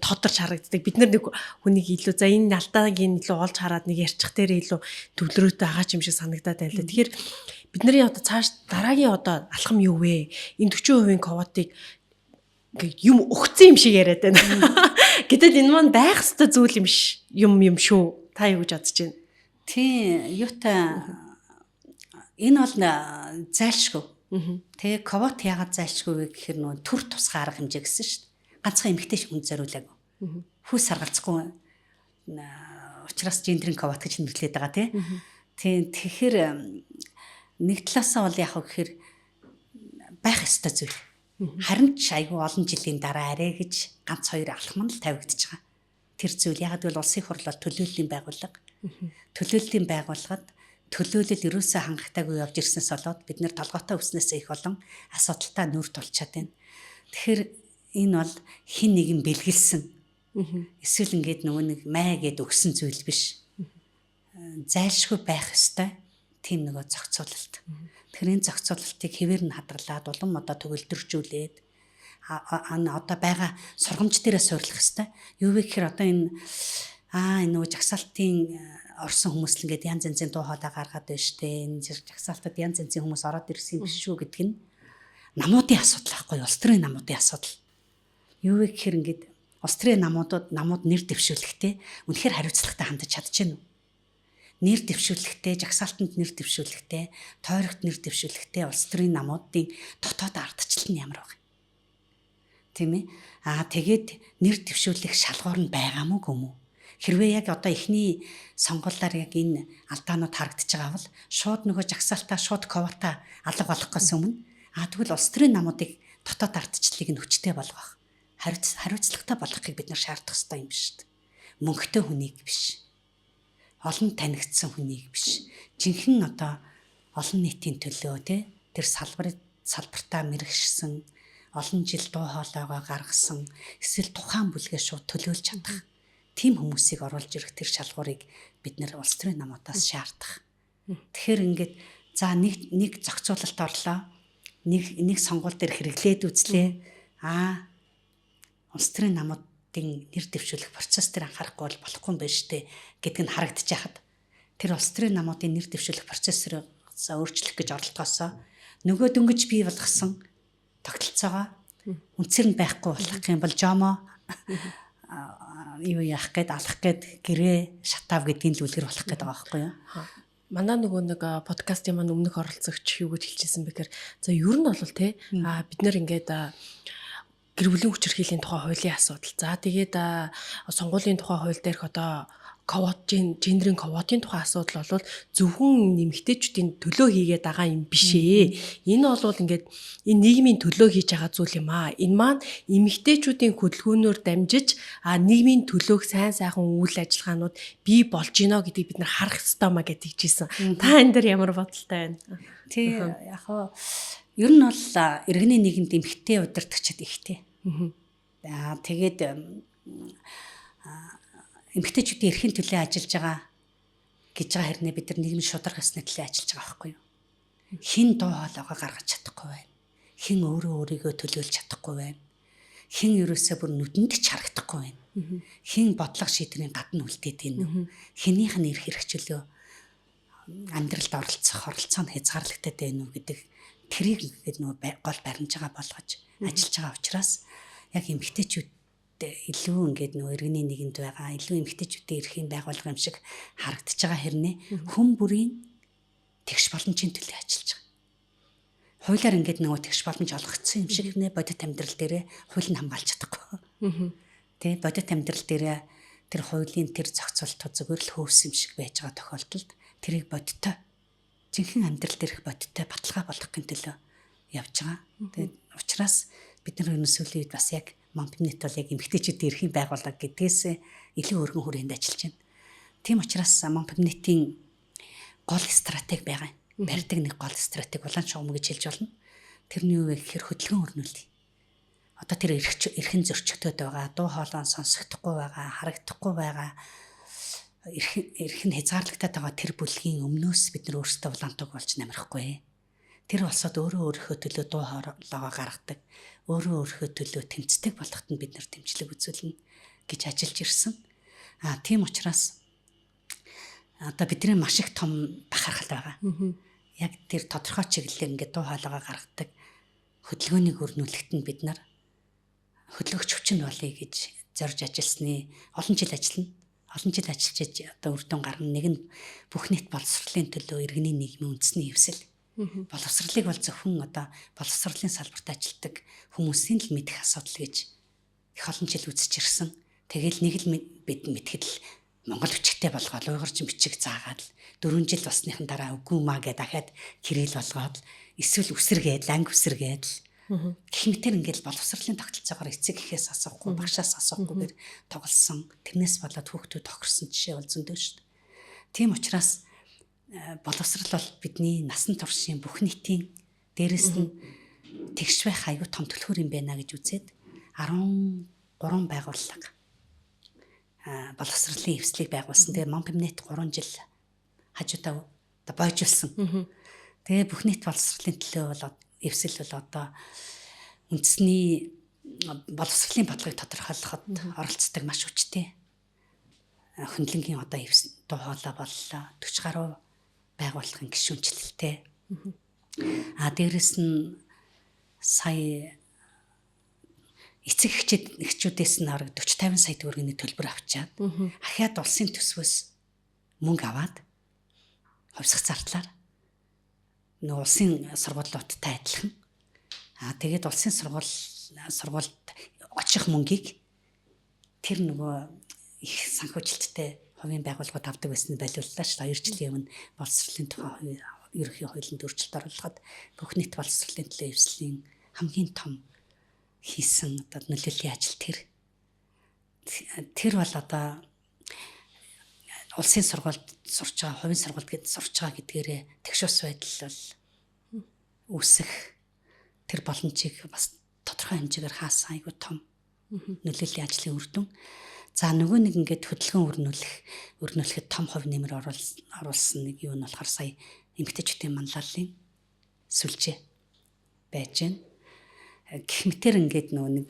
тодорч харагддаг. Бид нар нэг хүнийг илүү за энэ алдааг илүү олж хараад нэг ярьчих дээр илүү төвлөрөөтэй байгаа ч юм шиг санагдаад байна л. Тэгэхээр бидний одоо цааш дараагийн одоо алхам юу вэ? Энэ 40% ковотыг юм өгцөн юм шиг яриад байна. Гэтэл энэ маань байх ёстой зүйл юм шүү. Та юу гэж бодож байна? Тийм, юутай энэ бол зайлшгүй. Тэгээ ковот яагаад зайлшгүй вэ гэхээр нөө төр тусгай арга хэмжээ гэсэн шүү дээ. Ганцхан эмэгтэй шиг хүн зориулаагүй. Хүүс саргалцахгүй. Учраас гендрийн ковот гэж нэрлэдэг байгаа тийм. Тэгэхээр нэг талаасаа бол яах вэ гэхээр байх ёстой зүйл. Харин ч айгүй олон жилийн дараа арай гэж ганц хоёр алхам нь л тавигдчихж байгаа. Тэр зүйл яг л улсын хурлаар төлөөллийн байгууллага. Төлөөллийн байгууллагад төлөөлөл ерөөсөө хангалтайгүй явж ирснээс болоод бид нэр толгойтой өснөөсөө их олон асуудалтай нүүр тулчаад байна. Тэгэхээр энэ бол хин нэгэн бэлгэлсэн Эсвэл ингээд нөгөө нэг май гэд өгсөн зүйл биш. Зайлшгүй байх ёстой тийм нөгөө зохицуулалт. Тэгэхээр энэ зохицуулалтыг хэвээр нь хадгалаад улам одоо төгөлдржүүлээд одоо байгаа сургамж дээрээ суйрлах ёстой. Юу вэ гэхээр одоо энэ нөгөө жагсаалтын орсон хүмүүс л ингээд янз янзын дуу хоолой гаргаад байна штэ. Энэ жагсаалтад янз янзын хүмүүс ороод ирсэн юм биш шүү гэдэг нь намуудын асуудал байхгүй, улс төрийн намуудын асуудал. Юу вэ гэхээр ингээд улс төрийн намууд нэр дэвшүүлэхтэй үнэхээр хариуцлагатай хандаж чадчихна уу? Нэр дэвшүүлэхтэй, жагсаалтанд нэр дэвшүүлэхтэй, тойрогт нэр дэвшүүлэхтэй улс төрийн намуудын дотоод ардчлал нь ямар вэ? Тийм ээ. Тэгээд нэр дэвшүүлэх шалгуур нь байгаа мó гүм үү? Хэрвээ яг одоо эхний сонгуулиар яг энэ алдаанууд харагдаж байгаа бол шууд нөгөө жагсаалтаа шууд квота алга болгохоос өмнө тэгвэл улс төрийн намуудыг дотоод ардчлалыг нь хүчтэй болгох, хариуцлагатай болгохыг бид нар шаардах хэрэгтэй юм шүү дээ. Мөнгөтэй хүнийг биш. Олон танигдсан хүнийг биш. Жинхэнэ одоо олон нийтийн төлөө тэр салбартаа мэрэгшсэн, олон жил дуу хоолойгоо гаргасан, эсвэл тухайн бүлгээ шууд төлөөлж чадах тийм хүмүүсийг оруулж ирэх тэр шалгуурыг бид нэр улс төрийн намуудаас шаардах. Тэгэхээр ингээд за нэг зохицуулалт орлоо. Нэг сонгуул дээр хэрэглээд үзлээ. Улс төрийн намуудын нэр дэвшүүлэх процесс дээр анхаарахгүй бол болохгүй юм байна штэ гэдг нь харагдаж яхад тэр улс төрийн намуудын нэр дэвшүүлэх процессыг өөрчлөх гэж оролдохоосоо нөгөө дөнгөж бий болгосон тогтолцоогоо үнцэр нь байхгүй болох юм бол жомоо юу яах гээд алах гээд гэрээ шатаав гэдгийг л үлгэр болох гээд байгаа байхгүй юу? Манай нөгөө нэг подкастын маань өмнөх оролцогч юу гэж хэлчихсэн бэхээр за ер нь бол бид нэр ингээд гэр бүлийн хүчирхийллийн тухай хуулийн асуудал. За тэгээд сонгуулийн тухай хууль дээрх одоо гендерийн квотын тухай асуудал бол зөвхөн нэмэгтэйчүүдийн төлөө хийгээд байгаа юм биш ээ. Энэ бол ингээд энэ нийгмийн төлөө хийж байгаа зүйл юм аа. Энэ маань эмэгтэйчүүдийн хөдөлгөөнөөр дамжиж нийгмийн төлөөх сайн сайхан үйл ажиллагаанууд бий болж гинэ гэдгийг бид нар харах ёстой маа гэж хэлжсэн. Та энэ дээр ямар бодолтой байна? Тий яг хоо ер нь бол иргэний нийгэмд эмэгтэй удирдагчид ихтэй. Тэгээд эмэгтэйчүүдийн эрхийн төлөө ажиллаж байгаа гэж байгаа хэрнээ бид нар нийгмийн шударга ёсны төлөө ажиллаж байгаа байхгүй юу? Хин дуу хоолойгоо гаргаж чадахгүй байна. Хин өөрөө өөрийгөө төлөөлж чадахгүй байна. Хин ерөөсөө бүр нүдэнд ч харагдахгүй байна. Хин бодлого шийдвэрийн гадна үлдээд байна. Хинийх нь эрх хэрэгчлөө амьдралд оролцоо нь хязгаарлагдаад байна уу гэдэг тэрийг ингээд нөгөө гол баримж байгаа болгож ажиллаж байгаа учраас яг эмэгтэйчүүд илүү ингээд нөгөө иргэний нийгэмд байгаа илүү эмэгтэйчүүдийн эрхийн байгууллага юм шиг харагдаж байгаа хэрнээ хүн бүрийн тэгш боломжийн төлөө ажиллаж байгаа. Хуулиар ингээд нөгөө тэгш боломж олгогдсон юм шиг нэ бодит амьдрал дээрээ хууль нь хамгаалж чадахгүй. Тэ бодит амьдрал дээрээ тэр хуулийн тэр зохицуултууд зүгээр л хөөс юм шиг байж байгаа тохиолдолд тэрийг бодиттой жинхэнэ амьдрал дээрх бодиттой баталгаа болгохын төлөө явж байгаа. Тэгээд учраас бид нар өнөөсөлийн үед бас яг Монпнет бол яг эмэгтэйчүүдийн эрхийн байгууллага гэдгээс илүү өргөн хүрээнд ажиллаж байна. Тийм учраас Монпнетийн гол стратеги байгаа юм. Барьдаг нэг гол стратеги улаан шугам гэж хэлж болно. Тэрний юу вэ гэхээр хөдөлгөөн өрнүүлэх. Одоо тэр эрхэн зөрчигдөд байгаа, дуу хоолой сонсогдохгүй байгаа, харагдахгүй байгаа, эрхэн хязгаарлагдаад байгаа тэр бүлгийн өмнөөс бид нар өөрсдөө улаантайг болж намирахгүй. Тэр болсод өөрөө өөрийнхөө төлөө дуу хоолойгоо гаргадаг, өөрөө өөрийнхөө төлөө тэмцдэг болоход нь бид нар дэмжлэг үзүүлнэ гэж ажиллаж ирсэн. Тийм учраас одоо бидний маш их том бахархал байгаа. Яг тэр тодорхой чиглэлээр ингээд дуу хоолойгоо гаргадаг хөдөлгөөнийг өрнүүлэхэд нь бид нар хөдөлгөгч хүчин болъё гэж зорж ажилласны олон жил ажиллана. Олон жил ажиллаж одоо үр дүн гарна. Нэг нь бүх нийт боловсролын төлөө иргэний нийгмийн үндэсний хэвсэл. Боловсролыг бол зөвхөн одоо боловсролын салбарт ажилладаг хүмүүсийн л мэдэх асуудал гэж их олон жил үзэж ирсэн. Тэгэл нэг л бид мэдхэд л Монгол бичгтэй болгоод уйгурч бичиг заагаад 4 жил болсныхан дараа үгүй маа гэдээ дахиад кирилл болгоод эсвэл үсэргээд анги үсэргээд гэх мэтэр ингээл боловсролын тогтолцоогоор эцэг гэхээс асуухгүй багшаас асуухгүйгээр тоглосон. Тэрнээс болоод хүүхдүүд тохирсон жишээ бол зөндөө шүү дээ. Тийм учраас боловсрол бол бидний насан туршийн бүх нийтийн дээрэс нь тэгш байх аюу том төлхөр юм байна гэж үзээд 13 байгууллага боловсролын эвслийг байгуулсан. Тэгээ Монпимнет 3 жил хажуудаа бойжулсан. Тэгээ бүх нийт боловсролын төлөө бол эвсэл бол одоо үндэсний боловсролын бодлогыг тодорхойлоход оролцдог маш хүчтэй. Хөндлөнгийн одоо дуу хоолой боллоо 40 гаруй байгууллагын гишүүнчлэлтэй. Дээрэс нь сая эцэг эхчүүдээс нь орог 40-50 сая төгрөгийн төлбөр авчаад ахаад улсын төсвөөс мөнгө аваад хувьсах зардлаар нөгөө улсын сургуулиудтай адилхан. Тэгээд улсын сургуульд очих мөнгийг тэр нөгөө их санхүүжилттэй хувийн байгууллагууд авдаг байсан байлууллаа шүү дээ. 2 жилийн өмнө боловсролын тухай ерөнхий хуулинд өөрчлөлт оруулахад бүх нийт боловсролын төлөө эвслийн хамгийн том хийсэн одоо нөлөөллийн ажил тэр бол одоо улсын сургуульд сурч байгаа, хувийн сургуульд сурч байгаа гэдгээрээ тэгш ус байдал бол үүсэх тэр боломжийг бас тодорхой хэмжээгээр хаасан айгүй том нөлөөллийн ажлын үр дүн. За нөгөө нэг ингээд хөдөлгөөн өрнүүлэхэд том хувь нэмэр оруулсан нэг юу нь болохоор сая эмэгтэйчүүдийн манлайлалын сүлжээ байж байна. Гэх мэтэр ингээд нөгөө нэг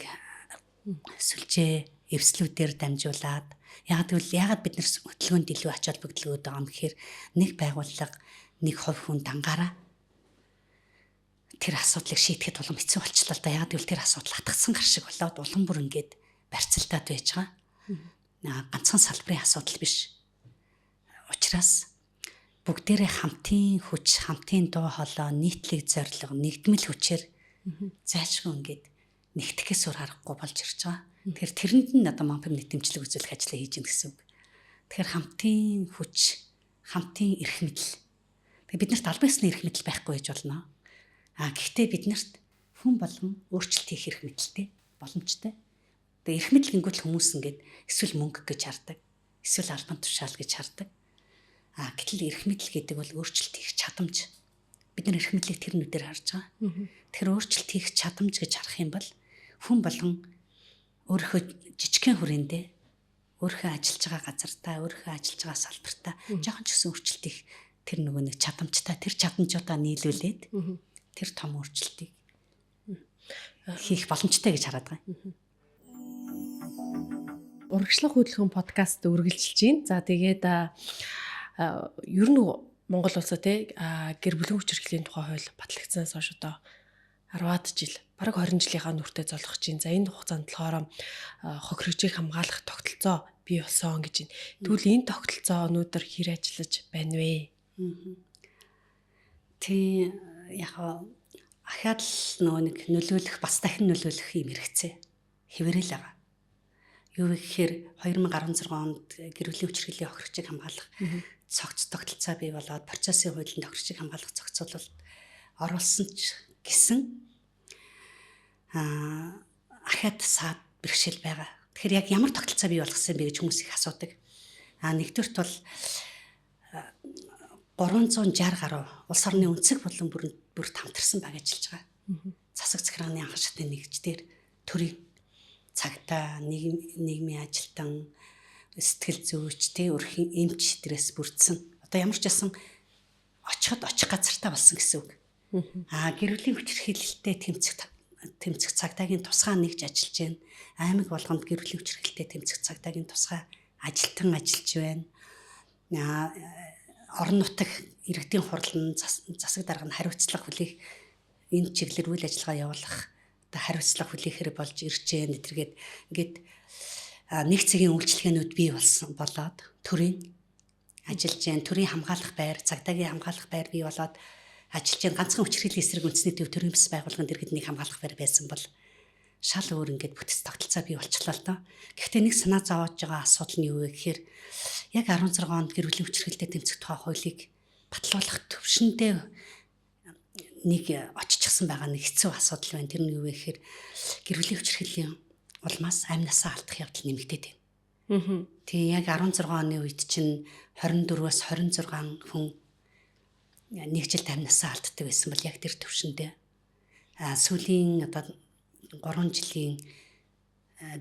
сүлжээ эвслүүдээр дамжуулаад яагаад бид нар хөдөлгөөнд илүү ач холбогдол өгöd байгаа юм гэхээр нэг байгууллага нэг хувь хүн дангаараа тэр асуудлыг шийдэхэд улам хэцүү болчихлоо л да. Яагаад гэвэл тэр асуудал хатгсан гар шиг болоод улам бүр ингээд барьцалтаад байж байгаа. Ганцхан салбарын асуудал биш. Учираас бүгдээрээ хамтын хүч, хамтын дуу хоолой, нийтлэг зорилго, нэгдмэл хүчээр зайлшгүй ингээд нэгтгэхээс өөр аргагүй болж ирж байгаа. Тэгэхээр тэрэнд нь одоо Монпимнет дэмжлэг үзүүлэх ажлаа хийж гин гэсэн үг. Тэгэхээр хамтын хүч, хамтын эрх мэдэл. Тэгээ биднэрт албан ёсны эрх мэдэл байхгүй гэж болно. Гэхдээ биднэрт хүн болгон өөрчлөлт хийх эрх мэдэлтэй боломжтой. Тэгээ эрх мэдэл гингүүт хүмүүс ингээд эсвэл мөнгө гэж хардаг, эсвэл албан тушаал гэж хардаг. Гэтэл эрх мэдэл гэдэг бол өөрчлөлт хийх чадамж. Бид нар эрх мэдлийг тэр нүдээр харж байгаа. Тэгэхээр өөрчлөлт хийх чадамж гэж харах юм бол хүн болгон өөрийнхөө жижигхэн хүрээндээ өөрийнхөө ажиллаж байгаа газартаа, өөрийнхөө ажиллаж байгаа салбартаа жоохон ч гэсэн өөрчлөлт хийх тэр нөгөө нэг чадамжтай, тэр чадамжуудаа нийлүүлээд тэр том өөрчлөлтийг хийх боломжтой гэж хараад байгаа. Урагшлах хөдөлгөөн подкаст үргэлжилж байна. За тэгээд ер нь Монгол улсад гэр бүлийн хүч хэрхлийн тухай хууль батлагдсанаас хойш одоо 10-аад жил, бараг 20 жилийнхаа нүртээ золгож байна. За энэ хугацаанд болохоор хог хэрэгжийг хамгаалах тогтолцоо бий болсон гэж байна. Тэгвэл энэ тогтолцоо өнөөдөр хэр ажиллаж байна вэ? Тий яг ахаад л нөгөө нэг нөлөөлөх, бас дахин нөлөөлөх юм хэрэгцээ хэвээрэл байгаа. Юу гэхээр 2016 онд гэр бүлийн хүч хэрхлийн хог хэрэгжийг хамгаалах тогтолцоо бий болоод процессын хуулийн хог хэрэгжийг хамгаалах зохицуулалт оруулсан ч гэсэн ахаад саад бэрхшээл байгаа. Тэгэхээр яг ямар тогтолцоо бий болгосон бэ гэж хүмүүс их асуудаг. Нэгдүгürt бол 360 гаруй улс орны өнцөг болон бүрт хамтарсан баг ажиллаж байгаа. Засаг захиргааны анхан шатны нэгждэр төрийн цагтаа нийгмийн ажилтан сэтгэл зүйч өрхийн эмч дээрээс бүрдсэн. Одоо ямар ч байсан очих газартаа болсон гэсэн үг. Гэр бүлийн хүч хэрхэлтэй тэмцэх цагдаагийн тусгай нэгж ажиллаж байна. Аймаг болгонд гэр бүлийн хүч хэрхэлтэй тэмцэх цагдаагийн тусгай ажилтан ажиллаж байна. Орон нутаг иргэдийн хурал нь засаг дарга нь хариуцлага хүлээх энэ чиглэлээр үйл ажиллагаа явуулах хариуцлага хүлээхээр болж ирж байна. Тэргээд ингээд нэг цагийн үйлчлэгээнүүд бий болоод төрийн ажиллаж байна. Төрийн хамгаалах байр, цагдаагийн хамгаалах байр бий болоод ажиллаж байна. Ганцхан хүч хэрхлийн эсрэг үндэсний төв төрийн бас байгууллагын дэргэд нэг хамгаалах байр байсан бол шал өөр ингээд бүтэц тогтолцоо бий болчихлоо л доо. Гэхдээ нэг санаа зовоож байгаа асуудал нь юу вэ гэхээр яг 16 онд гэр бүлийн хүч хэрхэлтэй тэмцэх тухай хуулийг батлуулах төвшөндөө нэг оччихсан байгаа нэг хэцүү асуудал байна. Тэр нь юу вэ гэхээр гэр бүлийн хүч хэрхлийн улмаас амнасаа алдах явдал нэмэгдээд байна. Тэгээ яг 16 оны үед чинь 24-өөс 26 хүн нэг жилд амнасаа алддаг байсан бол яг тэр төвшөндөө сүүлийн одоо 3 жилийн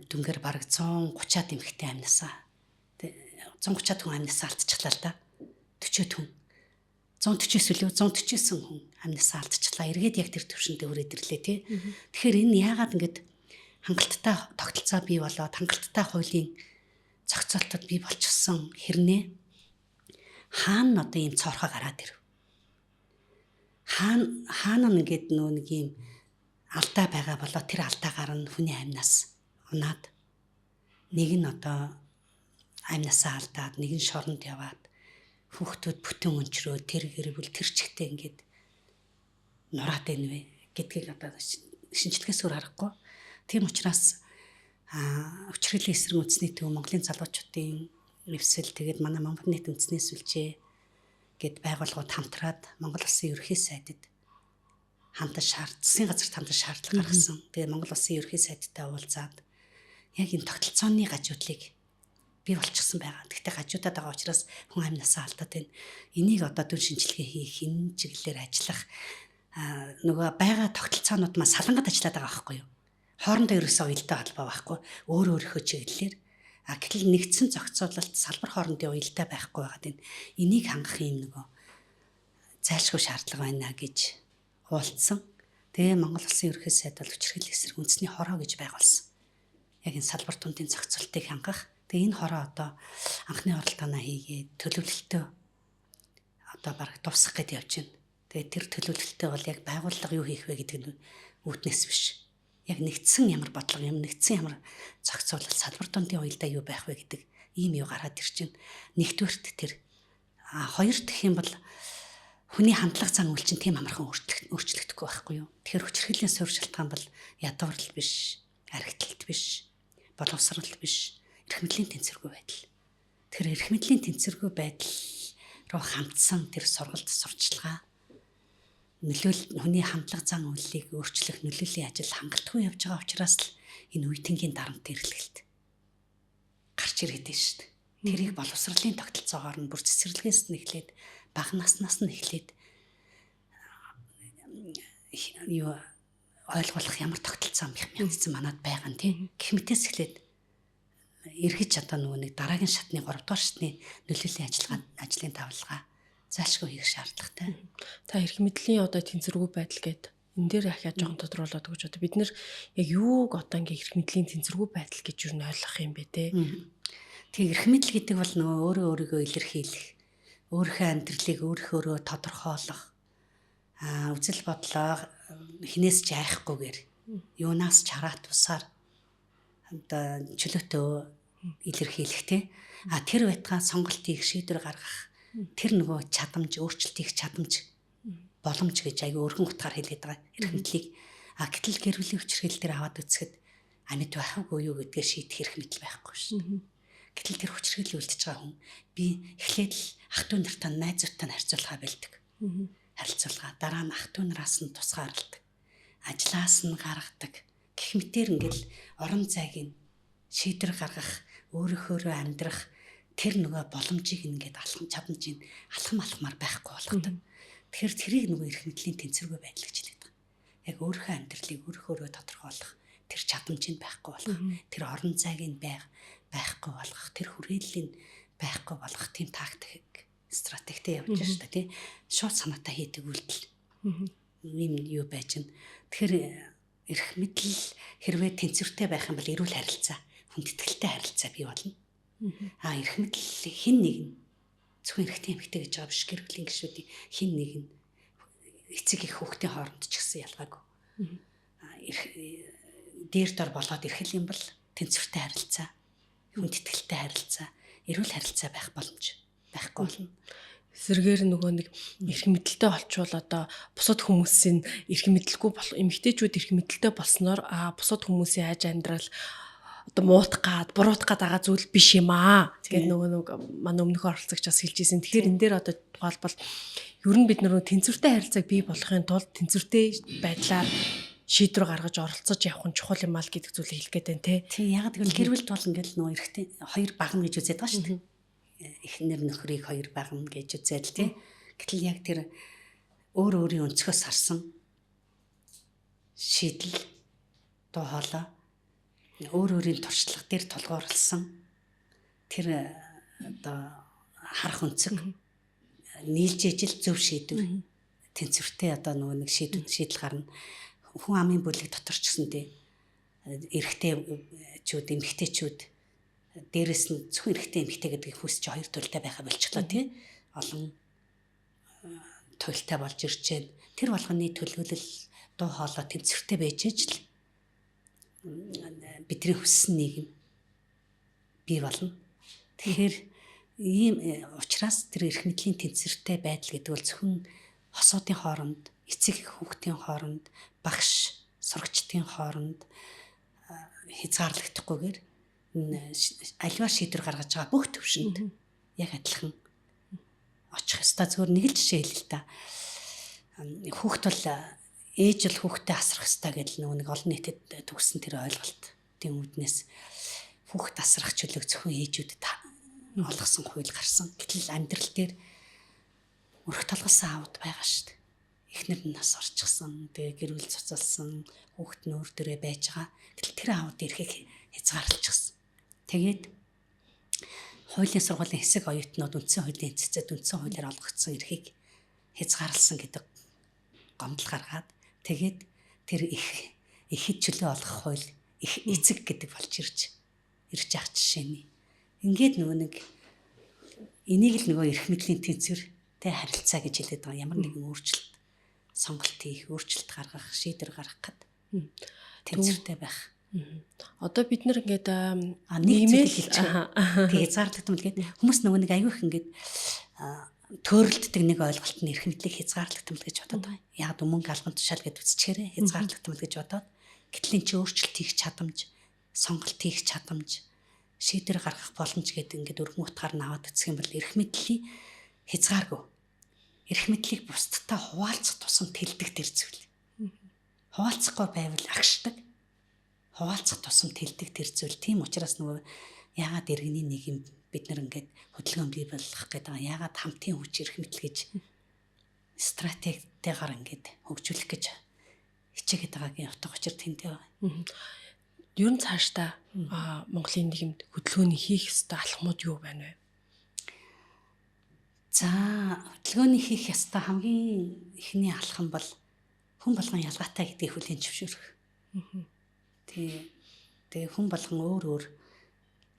дүнгээр бараг 130-аад эмэгтэй амнасаа 130-аад хүн амнасаа алдчихлаа л да. 40 хүн. 140-с үлээ 149 хүн амнасаа алдчихлаа. Эргээд яг тэр төвшөндөө хүрээд ирлээ тий. Тэгэхээр энэ яагаад ингэж хангалттай тогтолцоо бий болоод хангалттай хуулийн зохицуултад бий болчихсон хэрнээ хаана одоо ийм цоорхоо гараад ирв. Хаана нэгэд нэг ийм алдаа байгаа болоо тэр алдаагаар нь хүний амнаас унаад нэг нь одоо амнасаа алдаад нэг нь шоронд яваад хүүхдүүд бүтэн өнчрөө тэр гэр бүл тэр чигтээ ингээд нураад байна вэ гэдгийг одоо шинжилгээс өөр харахгүй. Тийм учраас өвчрөлийн эсрэг үндэсний төв Монголын залуучуудын эвсэл тэгээд манай Монгол нийт үндэснээс үлжээ гэд байгууллагууд хамтраад Монгол Улсын ерөнхий сайдад засгийн газарт хандаж шаардлага гаргасан. Тэгээд Монгол Улсын ерөнхий сайдтай уулзаад яг энэ тогтолцооны гажуудлыг бий болчихсон байгаа. Гэхдээ гажуудаад байгаа учраас хүн амнасаа алдаад байна. Энийг одоо дүн шинжилгээ хийх, энэ чиглэлээр ажиллах нөгөө байгаа тогтолцоонууд маань салангад ажиллаад байгаа байхгүй юу? Хоорондоо ерөөсөө уялдаа холбоо байхгүй. Өөрийнхөө чиглэлээр гэтэл нэгдсэн зохицуулалт салбар хоорондын уялдаа байхгүй байгаад байна. Энийг хангах юм нөгөө зайлшгүй шаардлага байна гэж уулзсан. Тэгээ Монгол Улсын ерөнхий сайд бол өвчрөлийн эсрэг үндэсний хороо гэж байгуулсан. Яг энэ салбар тундын зохицуултыг хангах. Тэгээ энэ хороо одоо анхны оролдооноо хийгээд төлөвлөлтөө одоо бараг дуусгах гээд явж байна. Тэгээ тэр төлөвлөлтөө бол яг байгууллага юу хийх вэ гэдэг нь үүднээс биш. Яг нэгдсэн ямар бодлого юм, нэгдсэн ямар зохицуулалт салбар тундын уялдаа юу байх вэ гэдэг ийм юу гараад ирж байна. Нэгдүгээрт тэр хоёр дэх юм бол хүний хандлага зан үйл чинь тийм амархан өөрчлөгдөхгүй байхгүй юу. Тэгэхээр хүчирхийллийн суурь шалтгаан бол ядуурл биш, архиталт биш, боловсрал биш, эрх мэдлийн тэнцвэргүй байдал. Тэгэхээр эрх мэдлийн тэнцвэргүй байдал руу хандсан тэр сургалт сурчлагаа хүний хандлага зан үйлийг өөрчлөх нөлөөллийн ажил хангалтгүй явж байгаа учраас л энэ үеийнгийн дарамт эрхлэлт гарч ирээд байна шүү дээ. Тэрийг боловсролын тогтолцоогоор нь бүр цэцэрлэгээс нь эхлээд бага наснаас нь эхлээд ойлгуулах ямар тогтолцоо мянцсан манад байгаа нь тийм. Гэх мэтээс эхлээд эргэж одоо нөгөө нэг дараагийн шатны 3 дугаар шатны нөлөөллийн ажлын тавилгаа зайлшгүй хийх шаардлагатай. Та эрх мэдлийн одоо тэнцвэргүй байдал гээд энэ дээр ахиад жоохон тодруулаад өгч одоо бид нэр яг юуг одоо ингээ эрх мэдлийн тэнцвэргүй байдал гэж юу н ойлгох юм бэ те. Тэгээ эрх мэдэл гэдэг бол нөгөө өөрийгөө илэрхийлэх, өөрийнхөө амьдралыг өөрийнхөө тодорхойлох, үзэл бодлоо хинээс ч айхгүйгээр юунаас ч хараат тусаар одоо чөлөөтөө илэрхийлэх те. Тэр байтугай сонголтыг шийдвэр гаргах тэр нөгөө чадамж, өөрчлөлт хийх чадамж, боломж гэж аягүй өргөн утгаар хэлээд байгаа эрх мэдлийг. Гэтэл гэр бүлийн хүчирхийлэл дээр аваад үзэхэд амьд байх уу юу гэдгээ шийдэх эрх мэдэл байхгүй шүү. Гэтэл тэр хүчирхийлэл үлдчихэж байгаа хүн би эхлээд л ах トゥ нартай найзуудтай харьцуулахаа бэлдэг. Харилцуулгаа дараа нь ах トゥ нараас нь тусгаарладаг. Ажлаас нь гаргадаг. Гэх мэтээр ингээл орон зайг нь шийдвэр гаргах, өөрийнхөө амьдрах тэр нөгөө боломжийг ингээд алхам чадамжийг алхамаар байхгүй болгодог. Тэгэхээр тэрийг нөгөө эрх мэдлийн тэнцвэргүй байдал гэж хэлээд байгаа. Яг өөрийнхөө амьдралыг өөрийнхөө тодорхойлох тэр чадамжийг байхгүй болгох, тэр орон зайг нь байхгүй болгох, тэр хүрээллийг байхгүй болгох тийм тактик, стратегтэй явж байна шүү дээ, тий. Шууд санаатай хийдэг үйлдэл. Ийм юу байж гэн. Тэгэхээр эрх мэдэл хэрвээ тэнцвэртэй байх юм бол эрүүл харилцаа, хүндэтгэлтэй харилцаа бий болно. Эрх мэдэл хин нэг нь зөвхөн эрэгтэй эмэгтэй гэж байгаа биш, гэр бүлийн гишүүдийн хин нэг нь эцэг их хүүхдийн хооронд ч гэсэн ялгаагүй. Дээр дор болоод ирэх юм бол тэнцвэртэй харилцаа, хүндэтгэлтэй харилцаа, эрүүл харилцаа байх боломж байхгүй болно. Эсвэргээр нөгөө нэг эрх мэдэлтэй олчвол одоо бусад хүмүүсийн эрх мэдэлгүй эмэгтэйчүүд эрх мэдэлтэй болсноор бусад хүмүүсийн хайж амьдрал одоо муутгаад, буруутгаад байгаа зүйл биш юм аа. Тэгээд нөгөө манай өмнөхөр оролцогчоос хэлж ирсэн. Тэгэхээр энэ дээр одоо тухайлбал ер нь бид нөгөө тэнцвэртэй харилцааг бий болгохын тулд тэнцвэртэй байдлаар шийдвэр гаргаж оролцож явах нь чухал юм аа гэдэг зүйлийг хэлэх гээд байна те. Тийм яг гэвэл гэр бүлд бол ингээл нөгөө эрэгтэй хоёр багна гэж үзээд байгаа шүү дээ. Эхнэр нөхрийг хоёр багна гэж үзээд л тий. Гэтэл яг тэр өөр өөрийн өнцгөөс харсан шийдэл дуу хоолой өөр өөрийн туршлага дээр тулгуурласан тэр одоо харах үнцэг нийлж ижил зөв шийдвэр тэнцвэртэй одоо нөгөө нэг шийдэл гарна. Хүн амын бүлэг дотор ч гэсэндээ эрэгтэйчүүд, эмэгтэйчүүд дээрэс нь зөвхөн эрэгтэй эмэгтэй гэдэг хүсч хоёр туйлтай байха болчихлоо тий. Олон туйлтай болж ирж байна. Тэр болгоны төлөвлөл дуу хоолой тэнцвэртэй байж ижил бидний хүссэн нийгэм бий болно. Тэгэхээр ийм учраас тэр эрх мэдлийн тэнцвэртэй байдал гэдэг бол зөвхөн хосуудын хооронд, эцэг хүүхдийн хооронд, багш, сурагчдын хооронд хязгаарлагдахгүйгээр аливаа шийдвэр гаргаж байгаа бүх төвшөнд яг адилхан очих ёстой. Зөвхөн нэг л жишээ хэлээ л да. Хүүхд бол ээж бол хүүхдэд асрах ёстой гэдэг нэг олон нийтэд төгссөн тэр ойлголтын үүднээс хүүхд асрах чөлөөг зөвхөн ээжүүдэд олгосон хууль гарсан. Гэтэл амьдрал дээр өрх толголсон аауд байгаа шүү дээ. Эхнэр нь нас орчихсон, тэгээ гэр бүл цуцалсан, хүүхд нь өөр дөрөө байж байгаа. Гэтэл тэр аауд эрхийг хязгаарлалчихсан. Тэгээд хуулийн сургуулийн хэсэг оюутнууд үндсэн хуулийн эцэцэд үндсэн хуулиар олгогдсон эрхийг хязгаарласан гэдэг гомдол гаргаад тэгээд тэр ихэд чөлөө олгох хууль их эцэг гэдэг болж ирж байгаа жишээний. Ингээд нөгөө нэг энийг л нөгөө эрх мэдлийн тэнцвэртэй харилцаа гэж хэлээд байгаа. Ямар нэгэн өөрчлөлт сонголт хийх, өөрчлөлт гаргах, шийдвэр гаргахад тэнцвэртэй байх. Одоо бид нэр ингээд нийгмэл хэлж байгаа. Тэгээ хязгаарлагдсан л гээд хүмүүс нөгөө нэг аюух ингээд төөрөлддөг нэг ойлголт нь эрх мэдлийг хязгаарлагдсан л гэж бодоод байгаа. Яг мөнгө албан тушаал гэдээ үзчихээрээ хязгаарлагдсан л гэж бодоод гэтэл энэ чи өөрчлөлт хийх чадамж, сонголт хийх чадамж, шийдвэр гаргах боломж гэдэг ингээд өргөн утгаар нь аваад үзэх юм бол эрх мэдлийн хязгааргүй. Эрх мэдлийг бусдтай хуваалцах тусам тэлдэг тэр зүйл. Хуваалцахгүй байвал агшдаг. Хуваалцах тусам тэлдэг тэр зүйл. Тийм учраас нөгөө яагаад иргэний нийгэм бид нар ингээд хөдөлгөөн бий болгох гэдэг нь яагаад хамтын хүч эрх мэдэл гэж стратегитэйгээр ингээд хөгжүүлэх гэж хичээгээд байгаагийн утга учир тэнтэй байна. Ер нь цаашдаа Монголын нийгэмд хөдөлгөөний хийх ёстой алхмууд юу байна вэ? За хөдөлгөөний хийх ёстой хамгийн ихний алхам бол хүн болгон ялгаатай гэдгийг хүлээн зөвшөөрөх. Тэгээ хүн болгон өөр өөр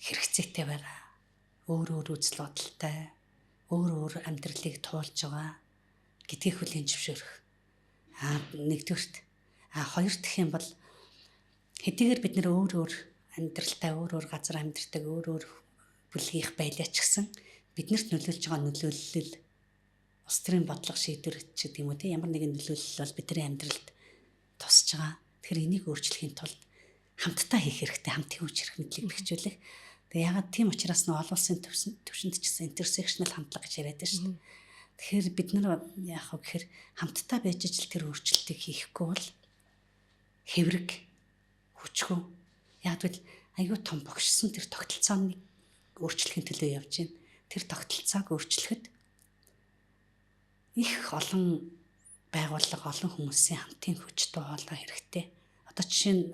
хэрэгцээтэй байгаа. Өөр өөр үзэл бодолтой, өөр өөр амьдралыг туулж байгаа гэдгийг хүлээн зөвшөөрөх. Нэгдүгürt хоёр дахь юм бол хэдийгээр бид нэр өөр өөр амьдралтай, өөр өөр газар амьдардаг, өөр өөр бүлгийнх байлаач гэсэн биднэрт нөлөөлж байгаа нөлөөлөл улс төрийн бодлого шийдвэр ч гэдэг юм уу тийм ямар нэгэн нөлөөлөл бол бидний амьдралд тусч байгаа. Тэгэхээр энийг өөрчлөхийн тулд хамтдаа хийх хэрэгтэй, хамтын хүч эрх мэдлийг бэхжүүлэх. Тэгээ ягаад тийм учраас нь олон улсын төвшөнд ч гэсэн интерсекшнл хандлага гэж яриад байна шүү дээ. Тэгэхээр бид нар яах вэ гэхээр хамтдаа байж ижил тэр өөрчлөлтийг хийхгүй бол хэврэг хүчгүй. Яг л аюу том богшсон тэр тогтолцооны өөрчлөхийн төлөө явж байна. Тэр тогтолцоог өөрчлөхөд их олон байгууллага, олон хүмүүсийн хамтын хүч тоо хоолой хэрэгтэй. Одоо жишээ нь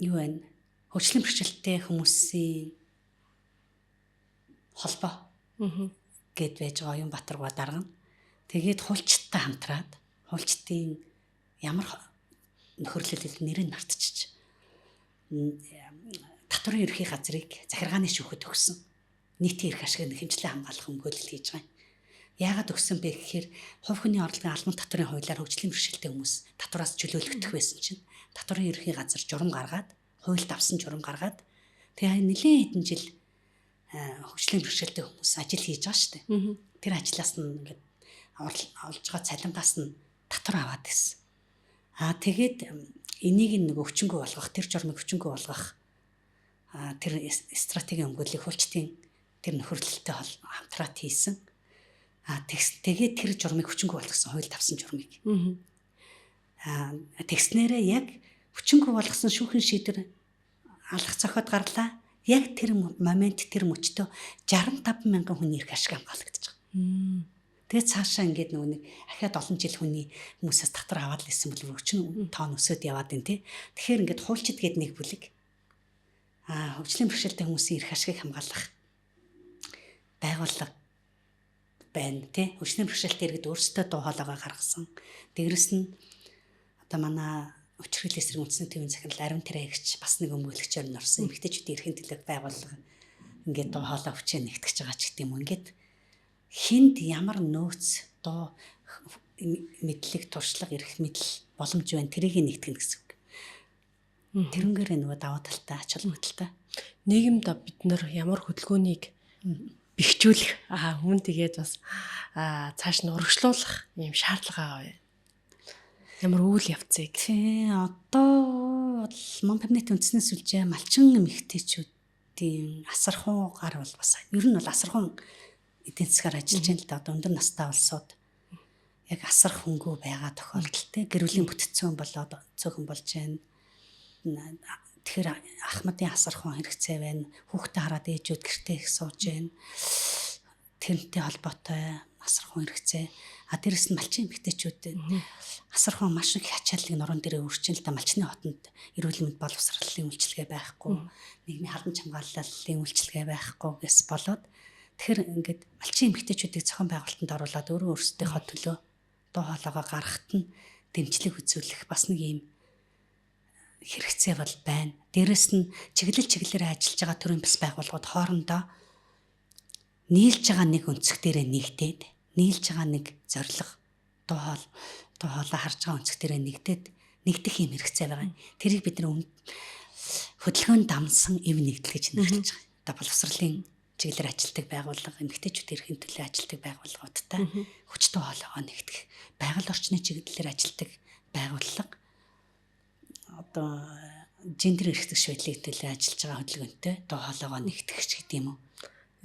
юу вэ? Хөгжлийн бэрхшээлтэй хүмүүсийн холбоо гэд байж байгаа Оюнбаатар дарга нь тэгээд хуульчдтай хамтраад хуульчдын ямар нөхөрлөлөд нэрийг мартчих. Татварын ерхий газрыг захиргааны шүүхэд өгсөн. Нийтийн эрх ашигын хэмжлээ хамгаалах өмгөөлөл хийж байгаа юм. Яагаад өгсөн бэ гэхээр хувь хүний орлогын албан татварын хуулиар хөгжлийн бэрхшээлтэй хүмүүс татвараас чөлөөлөгдөх байсан чинь татварын ерхий газар журам гаргаад хуульд авсан журам гаргаад тэгээ нэлээд хэдэн жил хөгжлийн бэрхшээлтэй хүмүүс ажил хийж байгаа шүү дээ. Тэр ажлаас нь ингээд олж байгаа цалингаас нь татвар аваад байсан. Тэгээд энийг нэг өвчнгөө болгох, тэр журмыг өвчнгөө болгох тэр стратегийн өмгөөллийг хуульчдын тэр нөхөрлөлтөй хамтраад хийсэн. Тэгээд тэр журмыг хүчингү болгосон, хуульд авсан журмыг. Тэгснээрээ яг хүчингү болгосон шүүхийн шийдвэр алгах зохиод гарлаа. Яг тэр момент тэр мөчтөө 65 мянган хүний эрх ашиг хамгаалагдаж байгаа. Тэгээд цаашаа ингээд нөгөө нэг ахаад олон жил хүний хүмүүсээс татвар аваад л исэн бол өчнө тоон өсөд яваад байна тий. Тэгэхээр ингээд хуульчид гээд нэг бүлэг хөгжлийн бэрхшээлтэй хүмүүсийн эрх ашигыг хамгаалах байгууллага байна тий. Хүчний бэрхшээлтэй иргэд өөрсдөө дуу хоолойгоо гаргасан. Дээрэс нь одоо манай Хүчирхийллийн эсрэг үндэсний төвийн захирал Ариун Тэрэгч бас нэг өмгөөлөгчөөр нь орсон. Эмэгтэйчүүдийн эрхийн төлөөх байгууллага ингээд дуу хоолой хүчээр нэгтгэж байгаа ч гэдэг юм. Ингээд хинд ямар нөөц дуу мэдлэг туршлага эрх мэдэл боломж байна тэрийг нэгтгэнэ гэсэн үг. Тэрнгээр нөгөө даваа талтай ач холбогдолтой. Нийгэмд бид нар ямар хөдөлгөөнийг бэхжүүлэх мөн тэгээд бас цааш нь урагшлуулах юм шаардлага байгаа. Ямар үйл явцыг. Тий, одоо бол Монпамнит үндэсний сүлжээ малчин эмэгтэйчүүдийн асархуу гар бол бас ер нь бол асархуун эдийн засгаар ажиллаж байна л да. Одоо өндөр настай улсууд яг асар хөнгөө байгаа тохиолдолтой гэр бүлийн бүтцэн болоод цөөхөн болж байна. Тэгэхээр ахмадын асархуун хэрэгцээ байна. Хүүхдээ хараад ээжүүд гэртээ их сууж байна. Тэрнтэй холбоотой асархуун хэрэгцээ. Дээрэс нь малчин эмэгтэйчүүд асархуун маш их ачааллыг нуруунд дээрээ өрчин л да. Малчны хотод эрүүл мэнд боловсролын үйлчилгээ байхгүй, нийгмийн халдан хамгааллын үйлчилгээ байхгүй гэс болоод тэгэхээр ингээд малчин эмэгтэйчүүдийг зохион байгуулалтанд оруулаад өөрөө өөрсдийнхөө төлөө дуу хоолойгоо гаргахад нь дэмжлэг үзүүлэх бас нэг юм хэрэгцээ бол байна. Дээрэс нь чиглэлээр ажиллаж байгаа төрийн бас байгууллагууд хоорондоо нийлж байгаа нэг өнцөг дээрээ нэгдээд, нийлж байгаа нэг зорилго дуу хоолой харж байгаа өнцөг дээрээ нэгдэх юм хэрэгцээ байгаа. Тэрийг бид нар хөдөлгөөнд дамсан эв нэгдэл гэж нэрлэж байгаа. Одоо боловсролын чиглэлээр ажилладаг байгууллага, эмэгтэйчүүдийн эрхийн төлөө ажилладаг байгууллагуудтай хүч дуу хоолойгоо нэгтгэх, байгаль орчны чиглэлээр ажилладаг байгууллага одоо гендер эрхтэг шийдлийг төлөө ажиллаж байгаа хөдөлгөөнтэй дуу хоолойгоо нэгтгэх ч гэдэг юм уу.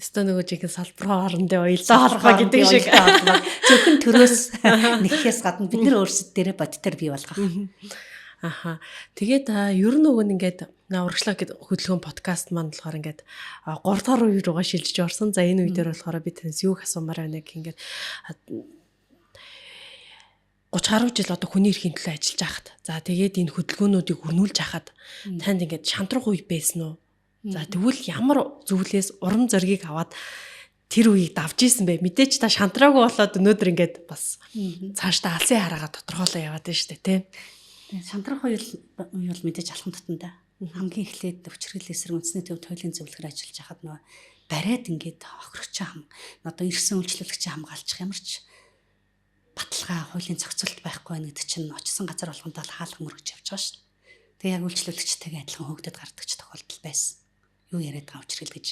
Өстөө нөгөө жинхэнэ салбар хоорондын уялдаа холбоо гэдэг шиг зөвхөн төрөөс нэгхээс гадна бид нар өөрсд дээрээ бодтоор бий болгох. Тэгээд ер нь нөгөө ингээд урагшлаг гэдэг хөдөлгөөн подкаст маань болохоор ингээд 3 дахь үе руугаа шилжиж орсон. За энэ үе дээр болохоор би танаас юу асуумаар байна гэх ингээд 30 гаруй жил одоо хүний эрхийн төлөө ажиллаж байхад за тэгээд энэ хөдөлгөөнүүдийг өрнүүлж байхад танд ингээд шантрах үе байсан уу? За тэгвэл ямар зүйлээс урам зориг аваад тэр үеийг давж исэн бэ? Мэдээч та шантраагүй болоод өнөөдөр ингээд бас цаашдаа алсын хараагаа тодорхойлоо яваад байна шүү дээ, тий. Шантрах үе бол мэдээж алхам татандаа. Хамгийн эхлээд Хүчирхийллийн эсрэг үндэсний төвд хуулийн зөвлөгөөр ажиллаж байхад нөгөө бариад ингээд хохирогч одоо ирсэн үйлчлүүлэгч хамгаалчих ямар ч баталгаа хуулийн зохицуулалт байхгүй байна гэдэг чинь очсон газар болгондоо хаалга мөргөж явж байгаа шүү дээ. Тэгээ яг үйлчлүүлэгчтэйгээ адилхан хөөгдөд гардаг ч тохиолдол байсан. Юу яриад байгаа Хүчирхийл гэж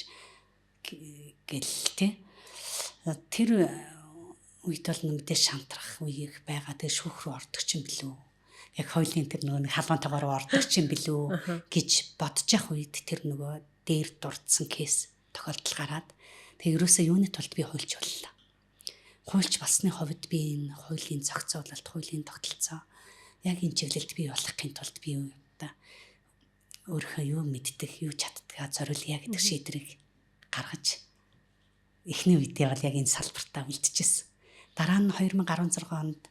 гэл тий. Тэр үед бол мэдээж шантрах үеийг байгаа. Тэгээ шүүх рүү ордог ч юм билүү. Яг хуулийн тэр нөгөө халуунтайгаар ордог ч юм билүү гэж бодож явах үед тэр нөгөө дээр дурдсан кейс тохиолдол гараад тэгээ ерөөсөө юуны тулд би хуульч боллоо. Хуульч болсны хувьд би энэ хуулийн зохицуулалт, хуулийн тогтолцоо яг энэ чиглэлд бий болохын тулд би одоо өөрийнхөө юу мэддэг, юу чаддгаа зориулъя гэдэг шийдвэрийг гаргаж эхний үедээ бол яг энэ салбартаа үлдчихсэн. Дараа нь 2016 онд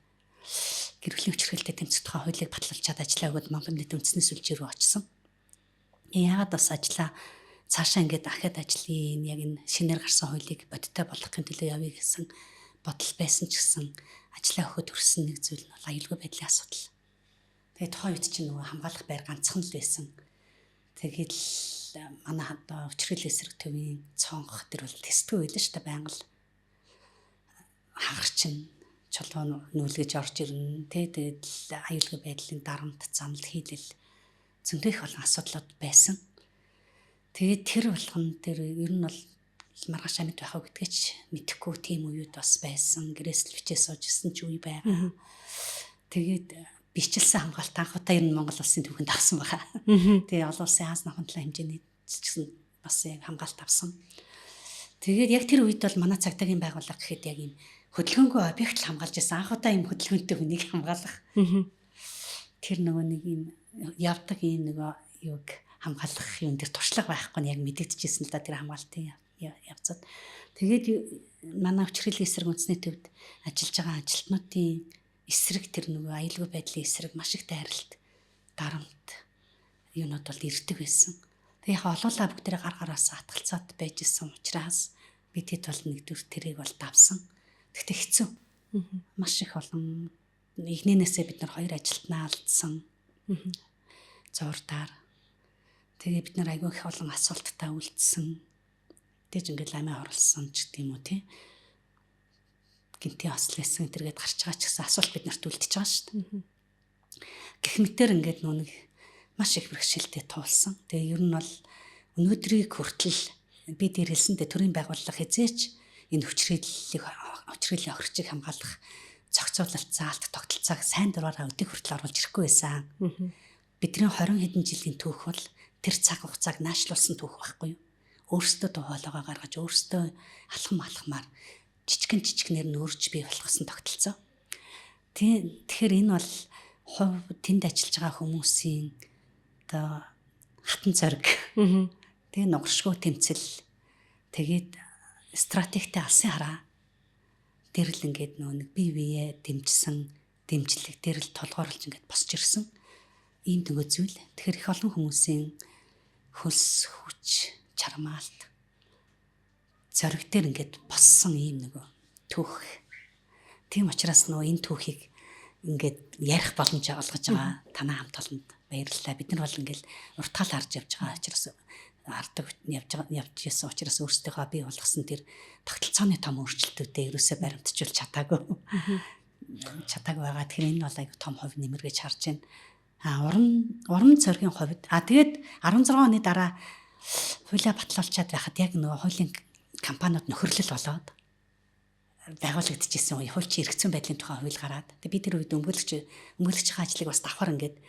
гэр бүлийн хүчирхийлэлтэй тэмцэх тухай хуулийг батлуулчаад ажиллаа өгөөд Монпамнит үндэсний сүлжээ рүү очсон. Яагаад бас ажиллаа цаашаа ингээд дахиад ажлын яг энэ шинээр гарсан хуулийг бодиттой болгохын төлөө явъя гэсэн бодол байсан ч гэсэн ажиллаа өгөхөд өрсөн нэг зүйл нь аюулгүй байдлын асуудал. Тэгээд тухайн үед чинь нөгөө хамгаалах байр ганцхан л байсан. Тэгээд манай хадаа Хүчирхийллийн эсрэг төвийн цонх тэр бол тестгүй байлаа шүү дээ байнга л хагарчин чулуун нүүлгэж орж ирнэ. Тэгээд аюулгүй байдлын дарамт занал хийлэл зөндөө их олон асуудлууд байсан. Тэгээд тэр болгон тэр ер нь бол маргааш амьд байхаа гэдгээч мэдэхгүй тийм үеуд бас байсан. Гэрээс л бичээ суужсэн ч үе байгаа. Тэгээд бичлсэн хамгаалт анхудаа ер нь Монгол улсын төвхөнд авсан байгаа. Тэгээ олон улсын аз нохонтлоо хэмжээний гэсэн бас хамгаалт авсан. Тэгээд яг тэр үед бол манай цагдаагийн байгууллага гэхэд яг юм хөдөлгөөнгүй объект хамгаалж байсан. Анхудаа юм хөдөлгөөнтэй хүнийг хамгаалах. Тэр нөгөө нэг юм явдаг юм нөгөө юг хамгаалах юм дээр туршлага байхгүй нь яг мэдэгдэжсэн л да тэр хамгаалтын явцад. Тэгээд манай Хүчирхийллийн эсрэг үндэсний төвд ажиллаж байгаа ажилтнуудын эсрэг тэр нөгөө аюулгүй байдлын эсрэг маш их дайралт дарамт юунууд бол ирдэг байсан. Тэгээ яг олоолаа бүгдээ гар гараасаа хатгалцаад байж исэн учраас Бидэд бол нэгдүгээр тэрийг бол давсан. Гэхдээ хэцүү. Маш их олон игнэнээсээ бид нар 2 ажилтнаа алдсан. Зурдаар. Тэгээ бид нар айгүй их олон асуулттай үлдсэн. Тэгж ингээд ламаа оруулсан ч гэдэм үү тий. Гинти ослээсэн тэргээд гарч байгаа ч гэсэн асуулт бид нарт үлдчихэж байгаа шүү дээ. Гэх мэтэр ингээд нүг маш их бэрхшээлтэй туулсан. Тэгээ ер нь бол өнөөдрийг хүртэл би дээр хэлсэндээ төрийн байгууллага хязээч энэ хүчирхийллийн охирчийг хамгаалах зохицуулалт заалт тогтолцоог сайн дураараа өдөө хүртэл оруулж ирэхгүй байсан. Бидний 20 хэдэн жилийн түүх бол тэр цаг хугацааг наашлуулсан түүх байхгүй юу? Өөрсдөө тухайлгаа гаргаж өөрсдөө алхамаар жижигнэр нь өөрч бий болгосон тогтолцоо. Тэгэхээр энэ бол хувь тэнд ажиллаж байгаа хүмүүсийн одоо хатан зориг. Тэгээ нугаршгүй тэмцэл. Тэгээд стратегтэй алсын хараа. Тэр л ингээд нэг бие биеэ дэмжсэн дэмжлэг тэр л толгоорлж ингээд босч ирсэн. Ийм нөгөө зүйл. Тэгэхээр их олон хүмүүсийн хөлс хүч чармаалт зориг дээр ингээд боссон ийм нөгөө түүх. Тийм учраас нөгөө энэ түүхийг ингээд ярих боломж олгож байгаа танаа хамт олонд баярлалаа. Бид нар бол ингээд уртгаал харж явж байгаа учраас ардаг явж ясан учраас өөрсдөө бий болгосон тэр тогтолцооны том өөрчлөлтүүдээ ерөөсөө баримтжуулж чадаагүй байгаа. Тэгэхээр энэ бол аюу том хувь нэмэргэж харж байна. Уран цоргийн хувьд тэгээд 16 оны дараа хуулиа батлуулчаад байхад яг нөгөө хуулийн компаниуд нөхөрлөл болоод байгуулагдчихсэн үе хуульчийн эргэцүүн байдлын тухай хууль гараад тэгээд би тэр үед өмгөөлөгчийн ажлыг бас давхар ингээд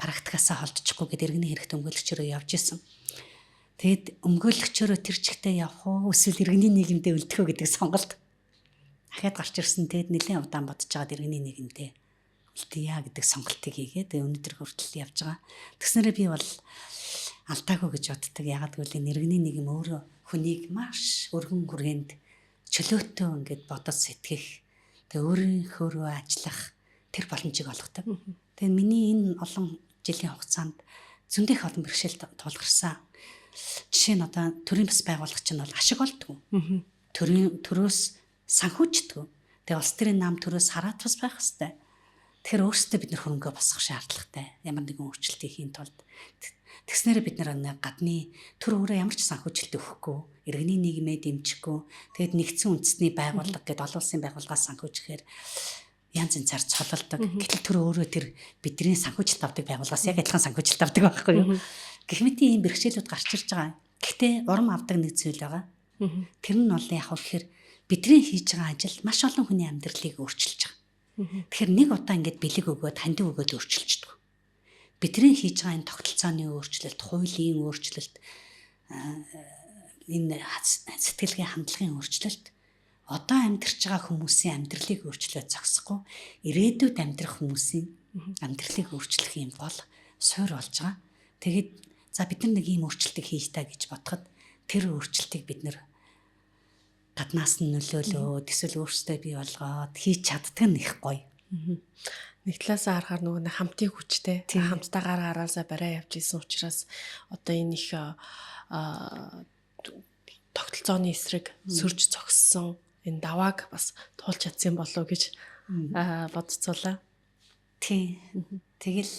практикаасаа холдчихгүй гэдэг иргэний хэрэгт өмгөөлөгчөөрөө явж исэн. Тэгэд өмгөөлөгчөөрөө тэр чигтээ явах уу эсвэл иргэний нийгэмдээ үлдэх үү гэдэг сонголт дахиад гарч ирсэн. Тэгэд нэлээд удаан бодож байгаад иргэний нийгэмдээ үлдээе гэдэг сонголтыг хийгээд өнөөдөр хүртэл явж байгаа. Тэгснээрээ би бол алдаагүй гэж боддог. Ягаад гэвэл энэ иргэний нийгэм өөрөө хүнийг маш өргөн хүрээнд чөлөөтэй ингээд бодож сэтгэх, тэгээ өөрийнхөөрөө ажиллах тэр боломжийг олгодог. Тэгээ миний энэ олон жилийн хугацаанд зөндөх олон бэрхшээл тулгарсан. Жишээ нь одоо төрийн бас байгууллагч нь бол ашиг олдгоо. Төрөөс санхүүждэг. Тэгээ улс төрийн нам төрөөс хараат бас байх хэвээр. Тэгэхээр өөрсдөө бид нар хөрөнгө босгох шаардлагатай. Ямар нэгэн өөрчлөлтийг хийн тулд тэгснээрээ бид нар гадны төр өөрөө ямар ч санхүүжилт өгөхгүй, иргэний нийгмээ дэмжихгүй, тэгээд нэгдсэн үндэсний байгууллага гэдэг олон улсын байгууллагаас санхүүжихээр янз янзаар цололдог. Гэтэл төр өөрөө тэр бидний санхүүжилт авдаг байгууллагаас яг адилхан санхүүжилт авдаг байхгүй юу? Гэх мэт ийм бэрхшээлүүд гарч ирж байгаа. Гэхдээ урам авдаг нэг зүйл байгаа. Тэр нь бол яг гэхээр бидний хийж байгаа ажил маш олон хүний амьдралыг өөрчилж байгаа. Тэгэхээр нэг удаа ингэж бэлэг өгөөд хандив өгөөд өөрчилждэг. Бидний хийж байгаа энэ тогтолцооны өөрчлөлт, хуулийн өөрчлөлт, энэ сэтгэлгээ хандлагын өөрчлөлт одоо амьдарч байгаа хүмүүсийн амьдралыг өөрчлөөд зогсохгүй ирээдүйд амьдрах хүмүүсийн амьдралыг өөрчлөх юм бол суур болж байгаа. Тэгээд за бид нар нэг ийм өөрчлөлтийг хийж та гэж бодоход тэр өөрчлөлтийг бид нар гаднаас нь нөлөөлөөд эсвэл өөрсдөө бий болгоод хийж чаддаг нь их гоё. Нэг талаасаа харахаар нөгөө хамтын хүчтэй хамттайгаар гараасаа барай явж исэн учраас одоо энэ их тогтолцооны эсрэг сөрж зогссон энэ давааг бас туулж чадсан болов гэж бодцоолаа. Тий. Тэгэл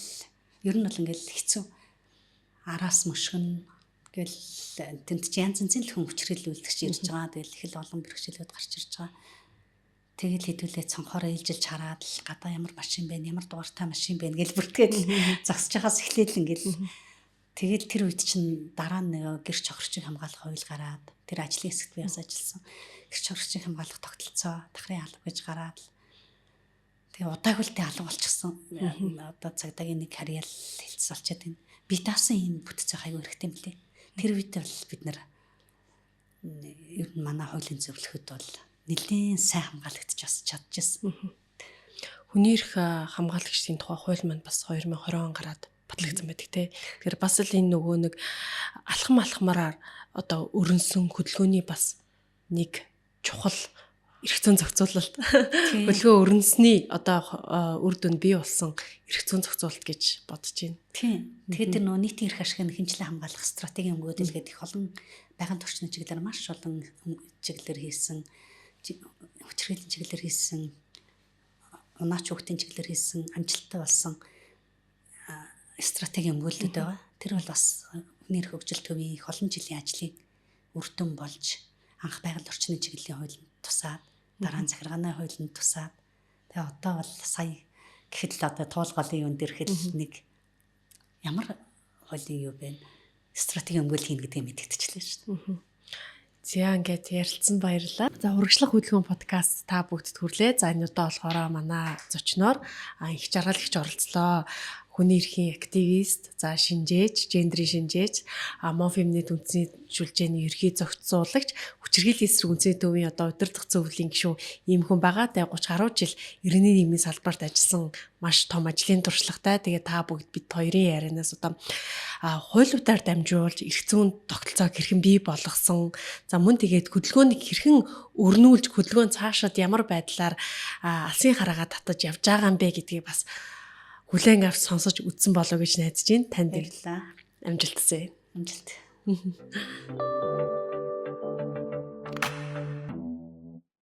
ер нь бол ингээл хэцүү араас мөшгөн гэл тэнд чи янз янзын хүн хүчрэлүүлдэгч ирж байгаа. Тэгэл их л олон бэрхшээлүүд гарч ирж байгаа. Тэгэл хэдүүлээ цонхоор ээлжилж хараад л гадаа ямар машин байна, ямар дугаартай машин байна гэж бүртгээд зогсож байгаас эхлээл ингээл тэгэл тэр үед чинь дараа нь нэг гэрч охирчийг хамгаалах хууль гараад тэр ажлын хэсэгт би бас ажилласан. Гэрч охирчийг хамгаалах тогтолцоо дахрын алба гэж гараад тэгээ удаагүлтэй алга болчихсон. Одоо цагдаагийн нэг карьер хэлцэл болчиход байна. Би даасан юм бүтцээ хайгуу хэрэгтэй мөлий. Тэр үед бол бид нар ер нь манай хуулийн зөвлөхөд бол нэлийн сайн хамгаалагдчих чадчихсан. Хүний эрх хамгаалагчдын тухай хууль маань бас 2020 он гараад батлагдсан байдаг те. Тэгэхээр бас л энэ нөгөө нэг алхамаар одоо өрнсөн хөдөлгөөний бас нэг чухал эрх зүйн зохицуулалт. Хөдөлгөөн өрнсний одоо үр дүнд бий болсон эрх зүйн зохицуулалт гэж бодож байна. Тийм. Тэгэхээр тэр нөгөө нийтийн эрх ашигыг хэмжлэн хамгаалах стратегийн өнгөдөл гэдэг их олон байгаль орчны чиглэлээр маш олон чиглэлээр хийсэн, хүчирхийллийн чиглэлээр хийсэн, унаач хүүхдийн чиглэлээр хийсэн амжилттай болсон стратегийн өмгөөлөлтөд байгаа. Тэр бол бас хүний эрх хөгжил төвийн их олон жилийн ажлыг үр дүн болж анх байгаль орчны чиглэлийн хуулинд тусаад дараа нь захиргааны хуулинд тусаад тэгээ одоо бол сая гэхэд л одоо туулгын юунд ирэхэд нэг ямар хуулийн юу бэ? Стратегийн өмгөөлөл хийн гэдгийг мэдгэдчихлээ шүү дээ. За ингээд ярилцсан баярлалаа. За урагшлах хөдөлгөөн подкаст та бүгдд хүрлээ. За энэ удаа болохоор манай зочноор их жаргалч оролцлоо. Хүний эрхийн активист, за шинжээч, гендрийн шинжээч, МОФ-ийн үндэсний шүлжээний ерхий зохицуулагч, хүчирхийллийн эсрэг үндэсний төвийн одоо удирдах зөвлөлийн гишүүн ийм хүн байгаа. Тэгээ 30 гаруй жил иргэний нийгмийн салбарт ажилласан маш том ажлын туршлагатай. Тэгээ та бүгд бид хоёрын ярианаас одоо хуулиудаар дамжуулж эрх зүйн тогтолцоог хэрхэн бий болгосон. За мөн тэгээд хөдөлгөөнийг хэрхэн өрнүүлж хөдөлгөөн цаашаад ямар байдлаар алсын хараагаа татаж явж байгаа юм бэ гэдгийг бас хүлээн авч сонсож үзсэн болов гэж найдаж байна. Танд баярлалаа. Амжилт хүсье. Амжилт.